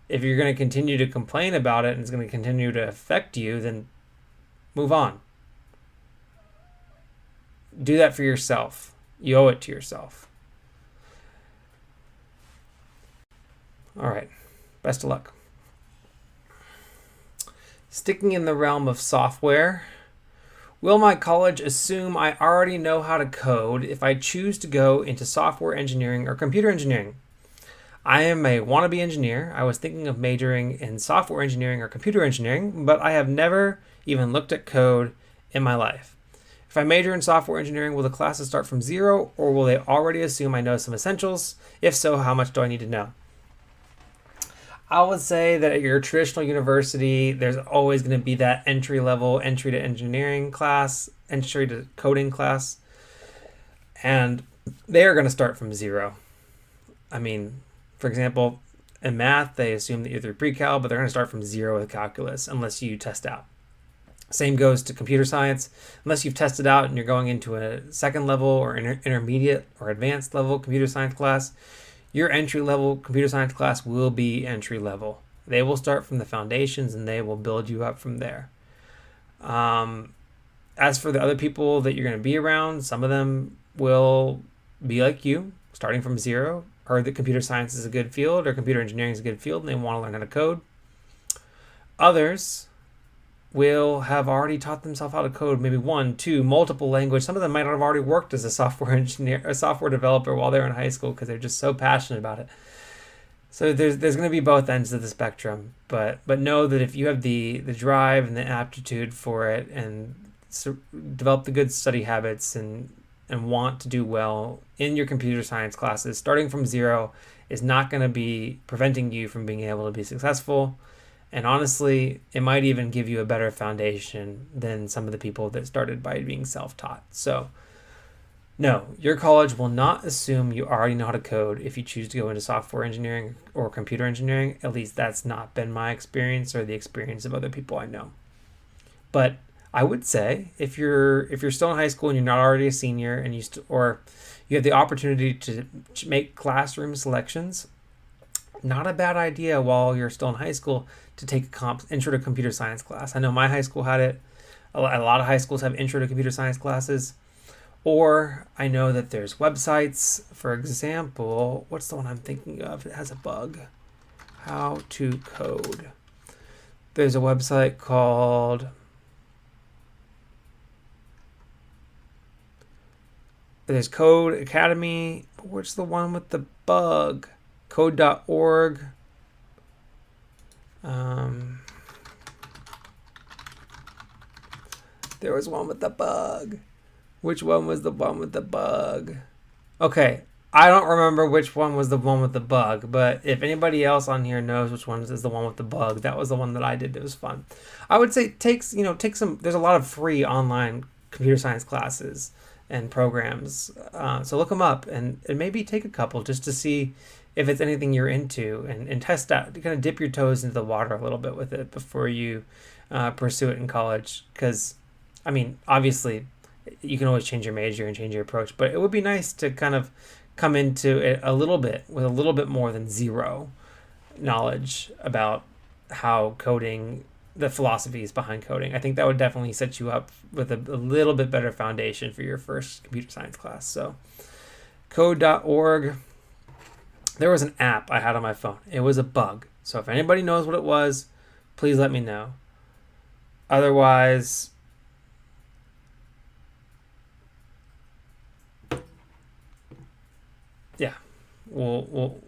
if you're going to continue to complain about it and it's going to continue to affect you, then move on. Do that for yourself. You owe it to yourself. All right. Best of luck. Sticking in the realm of software, will my college assume I already know how to code if I choose to go into software engineering or computer engineering? I am a wannabe engineer. I was thinking of majoring in software engineering or computer engineering, but I have never even looked at code in my life. If I major in software engineering, will the classes start from zero, or will they already assume I know some essentials? If so, how much do I need to know? I would say that at your traditional university, there's always going to be that entry to engineering class, entry to coding class, and they are going to start from zero. I mean, for example, in math, they assume that you're through pre-cal, but they're going to start from zero with calculus unless you test out. Same goes to computer science. Unless you've tested out and you're going into a second level or intermediate or advanced level computer science class, your entry-level computer science class will be entry-level. They will start from the foundations and they will build you up from there. As for the other people that you're going to be around, some of them will be like you, starting from zero, heard that computer science is a good field or computer engineering is a good field and they want to learn how to code. Others will have already taught themselves how to code, maybe one, two, multiple language. Some of them might not have already worked as a software engineer, a software developer while they're in high school because they're just so passionate about it. So there's going to be both ends of the spectrum, but know that if you have the drive and the aptitude for it and develop the good study habits and want to do well in your computer science classes, starting from zero is not going to be preventing you from being able to be successful. And honestly, it might even give you a better foundation than some of the people that started by being self-taught. So, no, your college will not assume you already know how to code if you choose to go into software engineering or computer engineering. At least that's not been my experience or the experience of other people I know. But I would say if you're still in high school and you're not already a senior and or you have the opportunity to make classroom selections, not a bad idea while you're still in high school to take a intro to computer science class. I know my high school had it. A lot of high schools have intro to computer science classes. Or I know that there's websites, for example, what's the one I'm thinking of? It has a bug. How to code. There's a website called there's Code Academy. What's the one with the bug? Code.org. There was one with the bug. Which one was the one with the bug? Okay, I don't remember which one was the one with the bug, but if anybody else on here knows which one is the one with the bug, that was the one that I did. It was fun. I would say take some. There's a lot of free online computer science classes and programs, so look them up and maybe take a couple just to see if it's anything you're into and test out. Kind of dip your toes into the water a little bit with it before you pursue it in college. Because, I mean, obviously, you can always change your major and change your approach, but it would be nice to kind of come into it a little bit with a little bit more than zero knowledge about how coding, the philosophies behind coding. I think that would definitely set you up with a little bit better foundation for your first computer science class. So code.org. There was an app I had on my phone. It was a bug. So if anybody knows what it was, please let me know. Otherwise, yeah, we'll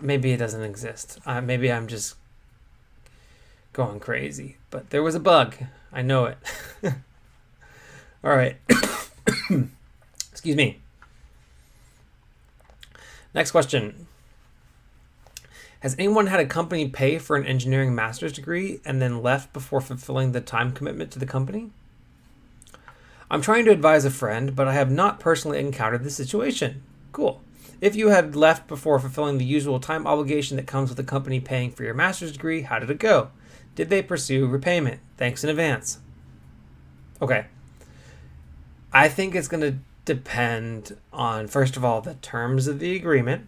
maybe it doesn't exist. Maybe I'm just going crazy. But there was a bug. I know it. All right. Excuse me. Next question. Has anyone had a company pay for an engineering master's degree and then left before fulfilling the time commitment to the company? I'm trying to advise a friend, but I have not personally encountered this situation. Cool. If you had left before fulfilling the usual time obligation that comes with a company paying for your master's degree, how did it go? Did they pursue repayment? Thanks in advance. Okay. I think it's going to depend on, first of all, the terms of the agreement.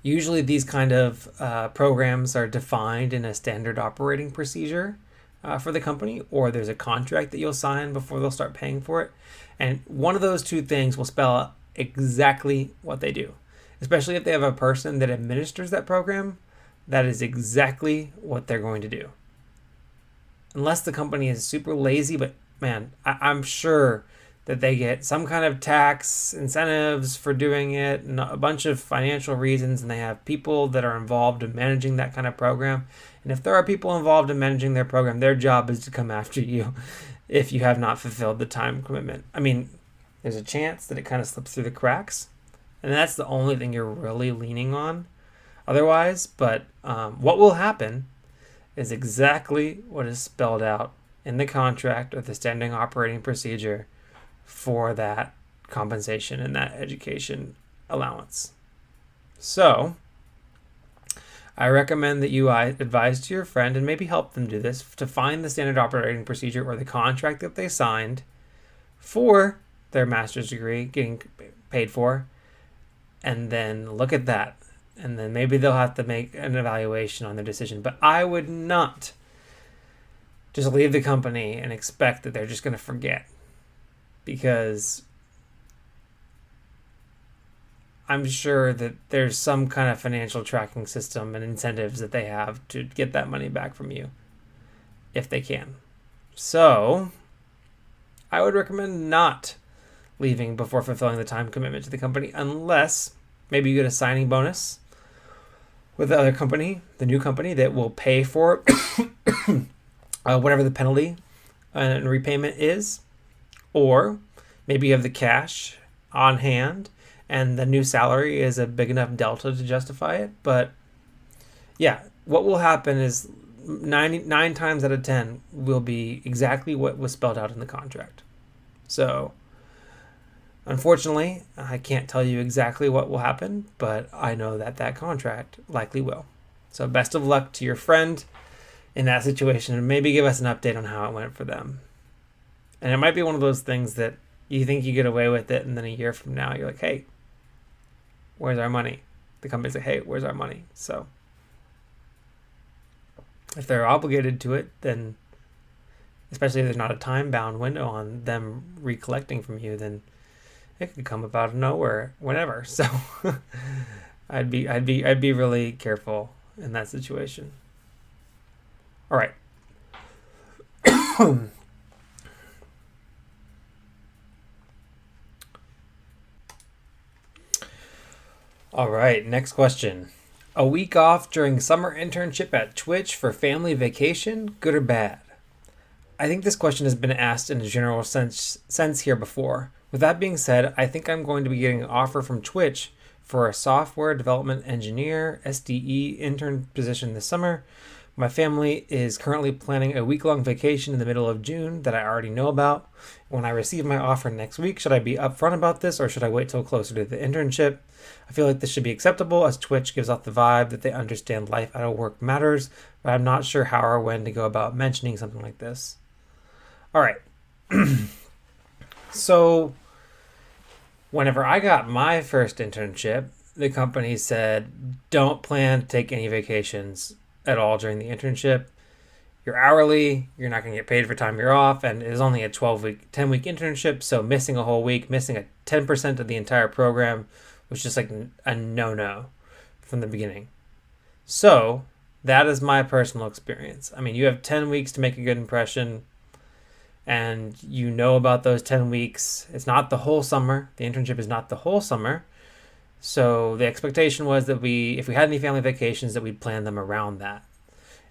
Usually these kind of programs are defined in a standard operating procedure for the company, or there's a contract that you'll sign before they'll start paying for it. And one of those two things will spell out exactly what they do. Especially if they have a person that administers that program, that is exactly what they're going to do. Unless the company is super lazy, but man, I'm sure that they get some kind of tax incentives for doing it and a bunch of financial reasons, and they have people that are involved in managing that kind of program. And if there are people involved in managing their program, their job is to come after you if you have not fulfilled the time commitment. I mean, there's a chance that it kind of slips through the cracks, and that's the only thing you're really leaning on otherwise. But what will happen is exactly what is spelled out in the contract or the standing operating procedure for that compensation and that education allowance. So I recommend that you advise to your friend and maybe help them do this to find the standard operating procedure or the contract that they signed for their master's degree getting paid for, and then look at that. And then maybe they'll have to make an evaluation on their decision. But I would not just leave the company and expect that they're just going to forget, because I'm sure that there's some kind of financial tracking system and incentives that they have to get that money back from you if they can. So I would recommend not leaving before fulfilling the time commitment to the company, unless maybe you get a signing bonus with the other company, the new company, that will pay for whatever the penalty and repayment is. Or maybe you have the cash on hand and the new salary is a big enough delta to justify it. But yeah, what will happen is 9 times out of 10 will be exactly what was spelled out in the contract. So unfortunately, I can't tell you exactly what will happen, but I know that that contract likely will. So best of luck to your friend. in that situation and maybe give us an update on how it went for them. And it might be one of those things that you think you get away with it, and then a year from now you're like, hey, where's our money? The company's like, hey, where's our money? So if they're obligated to it, then especially if there's not a time-bound window on them recollecting from you, then it could come up out of nowhere whenever. So I'd be really careful in that situation. All right. All right, next question. A week off during summer internship at Twitch for family vacation, good or bad? I think this question has been asked in a general sense here before. With that being said, I think I'm going to be getting an offer from Twitch for a software development engineer SDE intern position this summer. My family is currently planning a week-long vacation in the middle of June that I already know about. When I receive my offer next week, should I be upfront about this or should I wait till closer to the internship? I feel like this should be acceptable as Twitch gives off the vibe that they understand life out of work matters, but I'm not sure how or when to go about mentioning something like this. All right. So whenever I got my first internship, the company said, don't plan to take any vacations at all during the internship. You're hourly, you're not going to get paid for time you're off, and it is only a 10-week internship, so missing a whole week, missing a 10% of the entire program was just like a no-no from the beginning. So that is my personal experience. I mean, you have 10 weeks to make a good impression, and you know about those 10 weeks. It's not the whole summer. The internship is not the whole summer. So the expectation was that if we had any family vacations, that we'd plan them around that.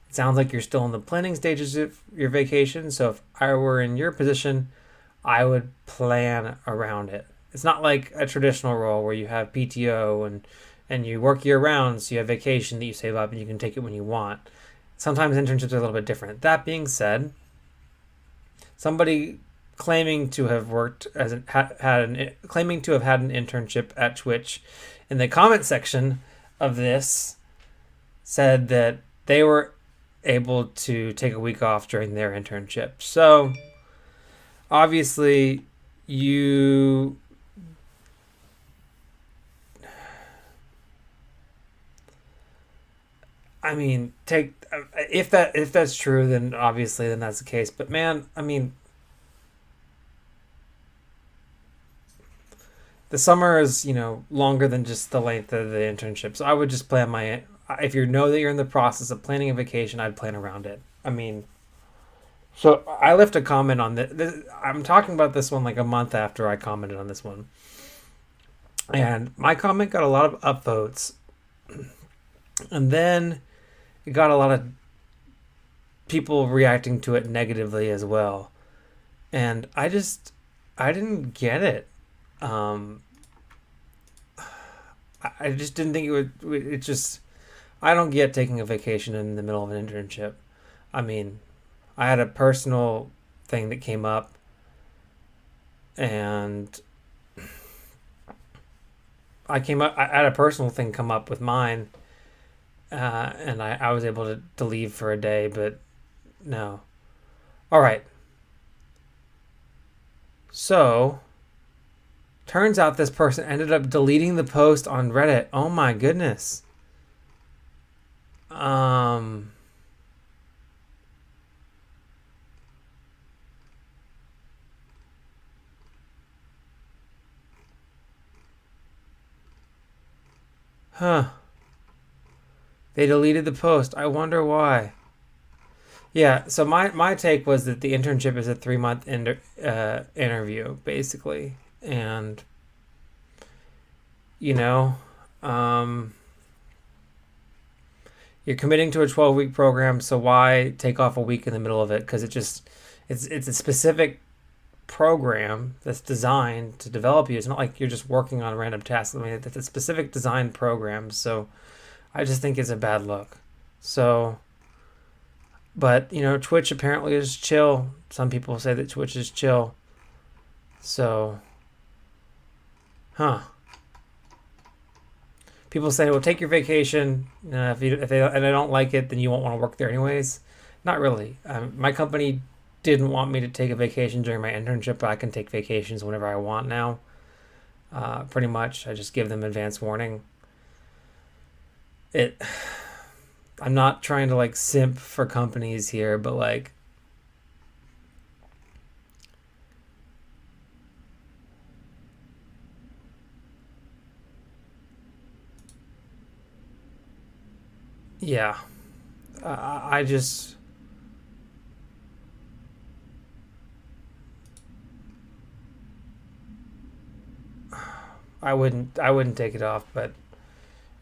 It sounds like you're still in the planning stages of your vacation. So if I were in your position, I would plan around it. It's not like a traditional role where you have PTO and you work year round, so you have vacation that you save up and you can take it when you want. Sometimes internships are a little bit different. That being said, somebody claiming to have worked claiming to have had an internship at Twitch in the comment section of this said that they were able to take a week off during their internship. So obviously if that's true, then obviously then that's the case. But man, I mean, the summer is, longer than just the length of the internship. So I would just plan if you know that you're in the process of planning a vacation, I'd plan around it. I mean, so I left a comment on this. I'm talking about this one like a month after I commented on this one. And my comment got a lot of upvotes. And then it got a lot of people reacting to it negatively as well. And I didn't get it. I just didn't think I don't get taking a vacation in the middle of an internship. I mean, I had a personal thing that came up and I had a personal thing come up with mine, and I was able to leave for a day, but no. All right. So turns out this person ended up deleting the post on Reddit. Oh my goodness. They deleted the post. I wonder why. Yeah, so my take was that the internship is a 3-month interview, basically. And, you're committing to a 12-week program, so why take off a week in the middle of it? Because it's a specific program that's designed to develop you. It's not like you're just working on random tasks. I mean, it's a specific design program, so I just think it's a bad look. So, but, Twitch apparently is chill. Some people say that Twitch is chill. So, people say, well, take your vacation. If they don't like it, then you won't want to work there anyways. Not really. My company didn't want me to take a vacation during my internship, but I can take vacations whenever I want now. Pretty much, I just give them advance warning. It. I'm not trying to like simp for companies here, but like, yeah, I just. I wouldn't take it off, but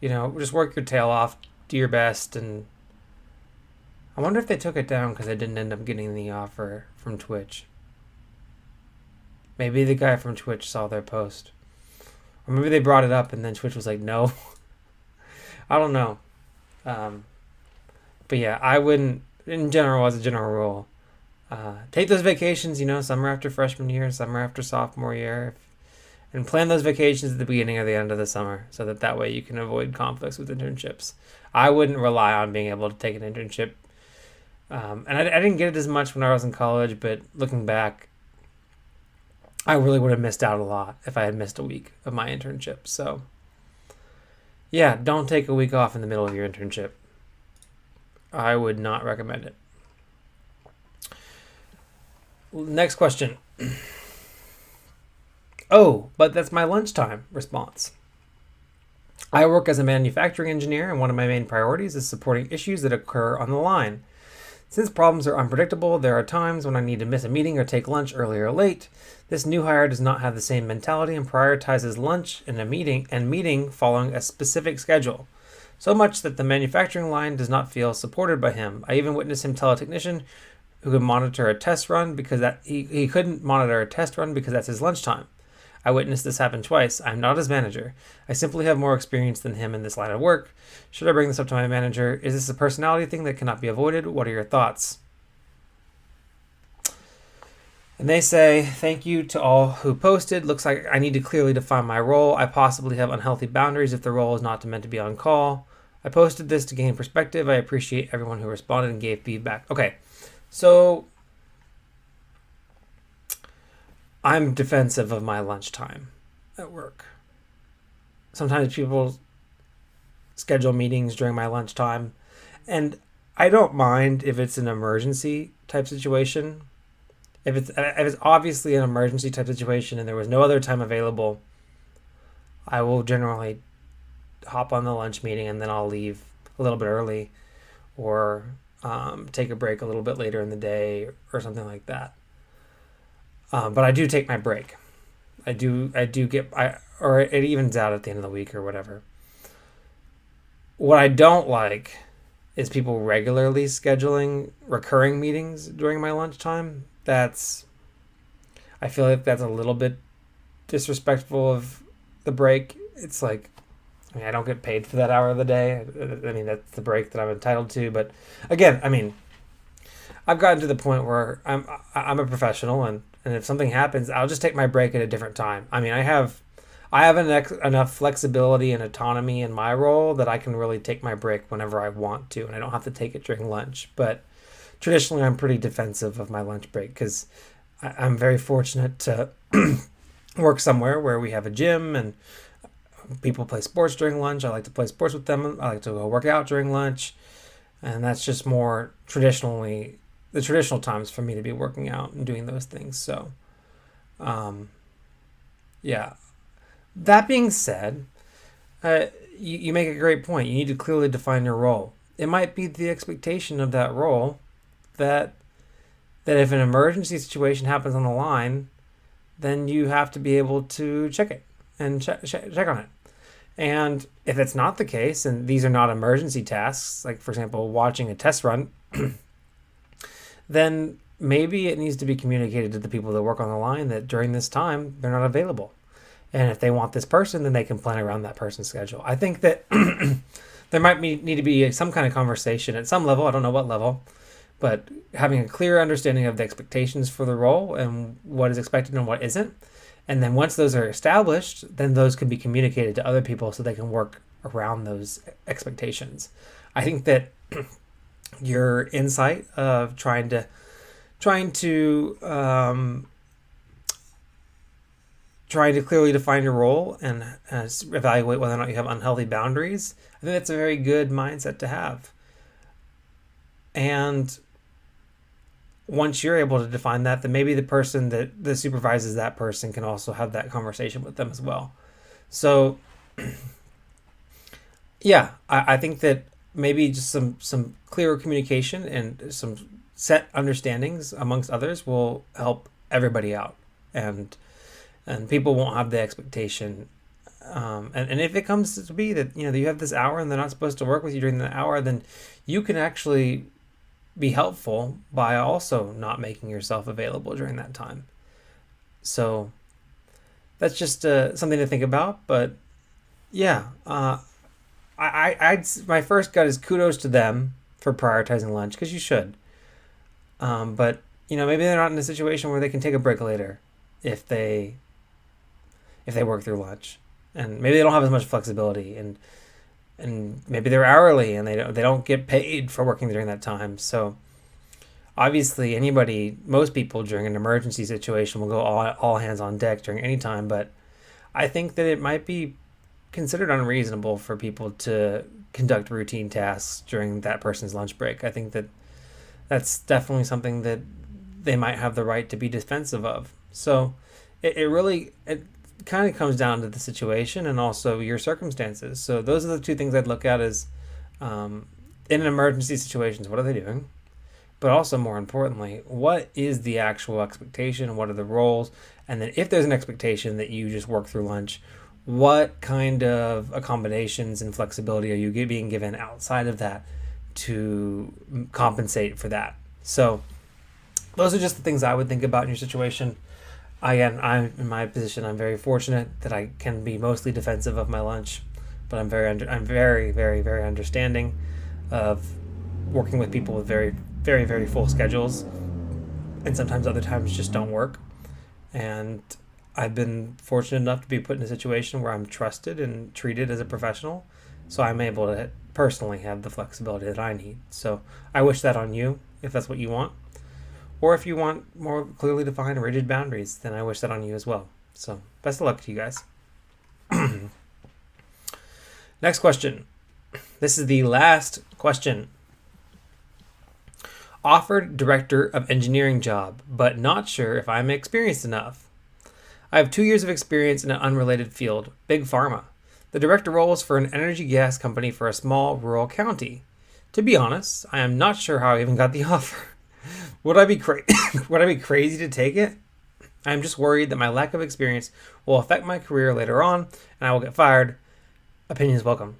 just work your tail off, do your best, and I wonder if they took it down because I didn't end up getting the offer from Twitch. Maybe the guy from Twitch saw their post, or maybe they brought it up and then Twitch was like, no. I don't know. Um, but yeah, I wouldn't. In general, as a general rule, take those vacations. Summer after freshman year, summer after sophomore year, and plan those vacations at the beginning or the end of the summer so that way you can avoid conflicts with internships. I wouldn't rely on being able to take an internship. And I didn't get it as much when I was in college, but looking back, I really would have missed out a lot if I had missed a week of my internship. So, yeah, don't take a week off in the middle of your internship. I would not recommend it. Next question. Oh, but that's my lunchtime response. I work as a manufacturing engineer, and one of my main priorities is supporting issues that occur on the line. Since problems are unpredictable, there are times when I need to miss a meeting or take lunch early or late. This new hire does not have the same mentality and prioritizes lunch and a meeting following a specific schedule. So much that the manufacturing line does not feel supported by him. I even witnessed him tell a technician who could monitor a test run because he couldn't monitor a test run because that's his lunchtime. I witnessed this happen twice. I'm not his manager. I simply have more experience than him in this line of work. Should I bring this up to my manager? Is this a personality thing that cannot be avoided? What are your thoughts? And they say, thank you to all who posted. Looks like I need to clearly define my role. I possibly have unhealthy boundaries if the role is not meant to be on call. I posted this to gain perspective. I appreciate everyone who responded and gave feedback. Okay, so I'm defensive of my lunchtime at work. Sometimes people schedule meetings during my lunchtime, and I don't mind if it's an emergency type situation. If it's obviously an emergency type situation and there was no other time available, I will generally hop on the lunch meeting and then I'll leave a little bit early or take a break a little bit later in the day or something like that. But I do take my break. I do get, or it evens out at the end of the week or whatever. What I don't like is people regularly scheduling recurring meetings during my lunchtime. I feel like that's a little bit disrespectful of the break. It's like, I don't get paid for that hour of the day. I mean, that's the break that I'm entitled to. But again, I've gotten to the point where I'm a professional, and if something happens, I'll just take my break at a different time. I have enough flexibility and autonomy in my role that I can really take my break whenever I want to, and I don't have to take it during lunch. But traditionally, I'm pretty defensive of my lunch break because I'm very fortunate to work somewhere where we have a gym and people play sports during lunch. I like to play sports with them. I like to go work out during lunch. And that's just more the traditional times for me to be working out and doing those things. So, yeah. That being said, you make a great point. You need to clearly define your role. It might be the expectation of that role that if an emergency situation happens on the line, then you have to be able to check it and check on it. And if it's not the case, and these are not emergency tasks, like for example, watching a test run, then maybe it needs to be communicated to the people that work on the line that during this time, they're not available. And if they want this person, then they can plan around that person's schedule. I think that there might need to be some kind of conversation at some level. I don't know what level, but having a clear understanding of the expectations for the role and what is expected and what isn't. And then once those are established, then those can be communicated to other people so they can work around those expectations. I think that your insight of trying to clearly define your role and evaluate whether or not you have unhealthy boundaries. I think that's a very good mindset to have. And once you're able to define that, then maybe the person that supervises that person can also have that conversation with them as well. So, yeah, I think that maybe just some clearer communication and some set understandings amongst others will help everybody out, and people won't have the expectation. And if it comes to be that you have this hour and they're not supposed to work with you during the hour, then you can actually be helpful by also not making yourself available during that time. So that's just something to think about. But yeah, my first gut is kudos to them for prioritizing lunch, because you should. But maybe they're not in a situation where they can take a break later if they work through lunch, and maybe they don't have as much flexibility, and maybe they're hourly and they don't get paid for working during that time. So obviously most people during an emergency situation will go all hands on deck during any time, but I think that it might be considered unreasonable for people to conduct routine tasks during that person's lunch break. I think that that's definitely something that they might have the right to be defensive of. So it kind of comes down to the situation and also your circumstances. So those are the two things I'd look at as in an emergency situations, what are they doing? But also, more importantly, what is the actual expectation? What are the roles? And then if there's an expectation that you just work through lunch, what kind of accommodations and flexibility are you being given outside of that to compensate for that? So those are just the things I would think about in your situation. Again, I'm in my position. I'm very fortunate that I can be mostly defensive of my lunch, but I'm very, very, very understanding of working with people with very, very, very full schedules, and sometimes other times just don't work. And I've been fortunate enough to be put in a situation where I'm trusted and treated as a professional, so I'm able to personally have the flexibility that I need. So I wish that on you, if that's what you want. Or if you want more clearly defined rigid boundaries, then I wish that on you as well. So best of luck to you guys. Next question. This is the last question. Offered director of engineering job, but not sure if I'm experienced enough. I have 2 years of experience in an unrelated field, big pharma. The director role is for an energy gas company for a small rural county. To be honest, I am not sure how I even got the offer. Would I be crazy to take it? I am just worried that my lack of experience will affect my career later on and I will get fired. Opinions welcome.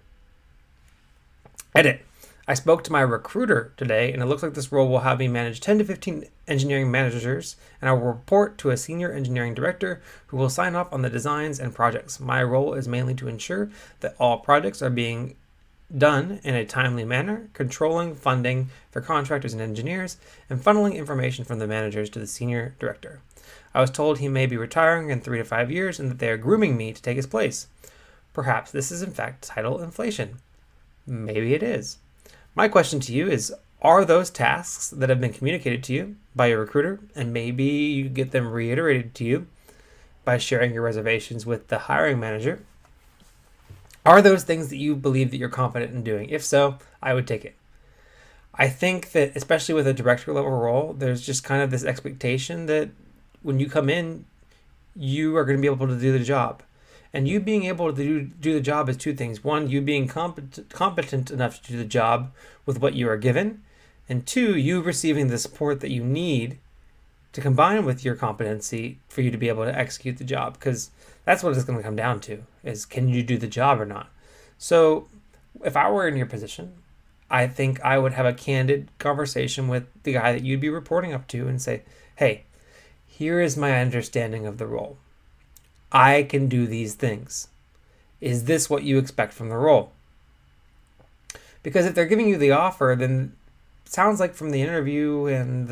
Edit. I spoke to my recruiter today, and it looks like this role will have me manage 10 to 15 engineering managers, and I will report to a senior engineering director who will sign off on the designs and projects. My role is mainly to ensure that all projects are being done in a timely manner, controlling funding for contractors and engineers, and funneling information from the managers to the senior director. I was told he may be retiring in 3 to 5 years and that they are grooming me to take his place. Perhaps this is in fact title inflation. Maybe it is. My question to you is, are those tasks that have been communicated to you by your recruiter, and maybe you get them reiterated to you by sharing your reservations with the hiring manager, are those things that you believe that you're confident in doing? If so, I would take it. I think that especially with a director level role, there's just kind of this expectation that when you come in, you are going to be able to do the job. And you being able to do the job is two things. One, you being competent enough to do the job with what you are given. And two, you receiving the support that you need to combine with your competency for you to be able to execute the job. Because that's what it's going to come down to, is can you do the job or not? So if I were in your position, I think I would have a candid conversation with the guy that you'd be reporting up to and say, hey, here is my understanding of the role. I can do these things. Is this what you expect from the role? Because if they're giving you the offer, then it sounds like from the interview and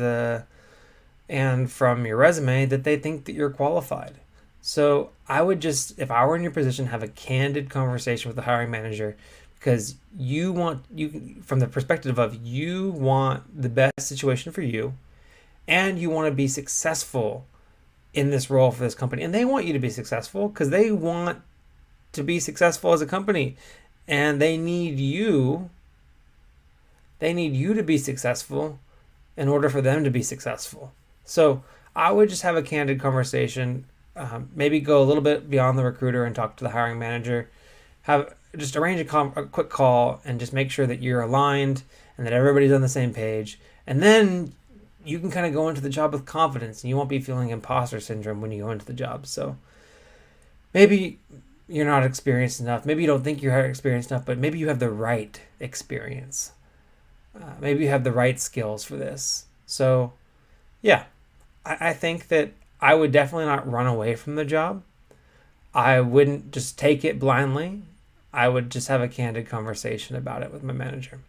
from your resume that they think that you're qualified. So I would just, if I were in your position, have a candid conversation with the hiring manager, because from the perspective of you want the best situation for you, and you want to be successful in this role for this company, and they want you to be successful because they want to be successful as a company, and they need you to be successful in order for them to be successful. So I would just have a candid conversation, maybe go a little bit beyond the recruiter and talk to the hiring manager, just arrange a quick call and just make sure that you're aligned and that everybody's on the same page. And then you can kind of go into the job with confidence and you won't be feeling imposter syndrome when you go into the job. So maybe you're not experienced enough. Maybe you don't think you're experienced enough, but maybe you have the right experience. Maybe you have the right skills for this. So yeah, I think that I would definitely not run away from the job. I wouldn't just take it blindly. I would just have a candid conversation about it with my manager.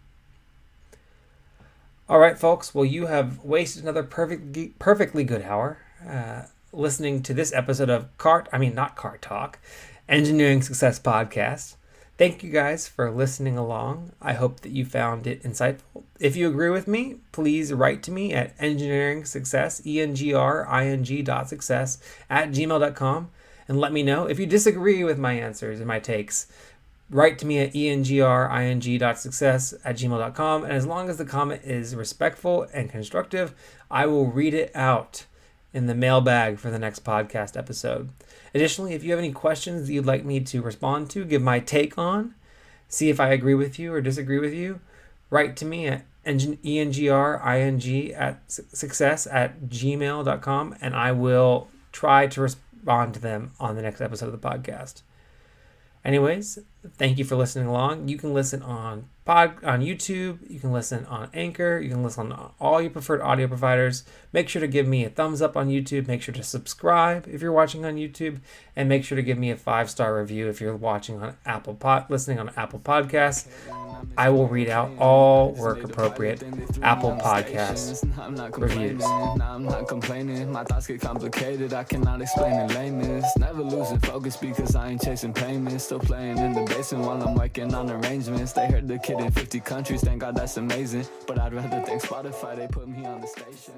All right, folks. Well, you have wasted another perfectly good hour listening to this episode of not Cart Talk, Engineering Success Podcast. Thank you guys for listening along. I hope that you found it insightful. If you agree with me, please write to me at engineeringsuccess, engring.success@gmail.com, and let me know. If you disagree with my answers and my takes, write to me at engring.success@gmail.com, and as long as the comment is respectful and constructive, I will read it out in the mailbag for the next podcast episode. Additionally, if you have any questions that you'd like me to respond to, give my take on, see if I agree with you or disagree with you, write to me at engring.success@gmail.com, and I will try to respond to them on the next episode of the podcast. Anyways, thank you for listening along. You can listen on YouTube, you can listen on Anchor, you can listen on all your preferred audio providers. Make sure to give me a thumbs up on YouTube. Make sure to subscribe if you're watching on YouTube, and make sure to give me a 5-star review if you're listening on Apple Podcasts. I will read out all work-appropriate Apple Podcast reviews. I'm not complaining. My thoughts get complicated. I cannot explain in lameness. Never losing focus because I ain't chasing payments. Still playing in the basement while I'm working on arrangements. They heard the kid in 50 countries. Thank God that's amazing. But I'd rather thank Spotify. They put me on the station.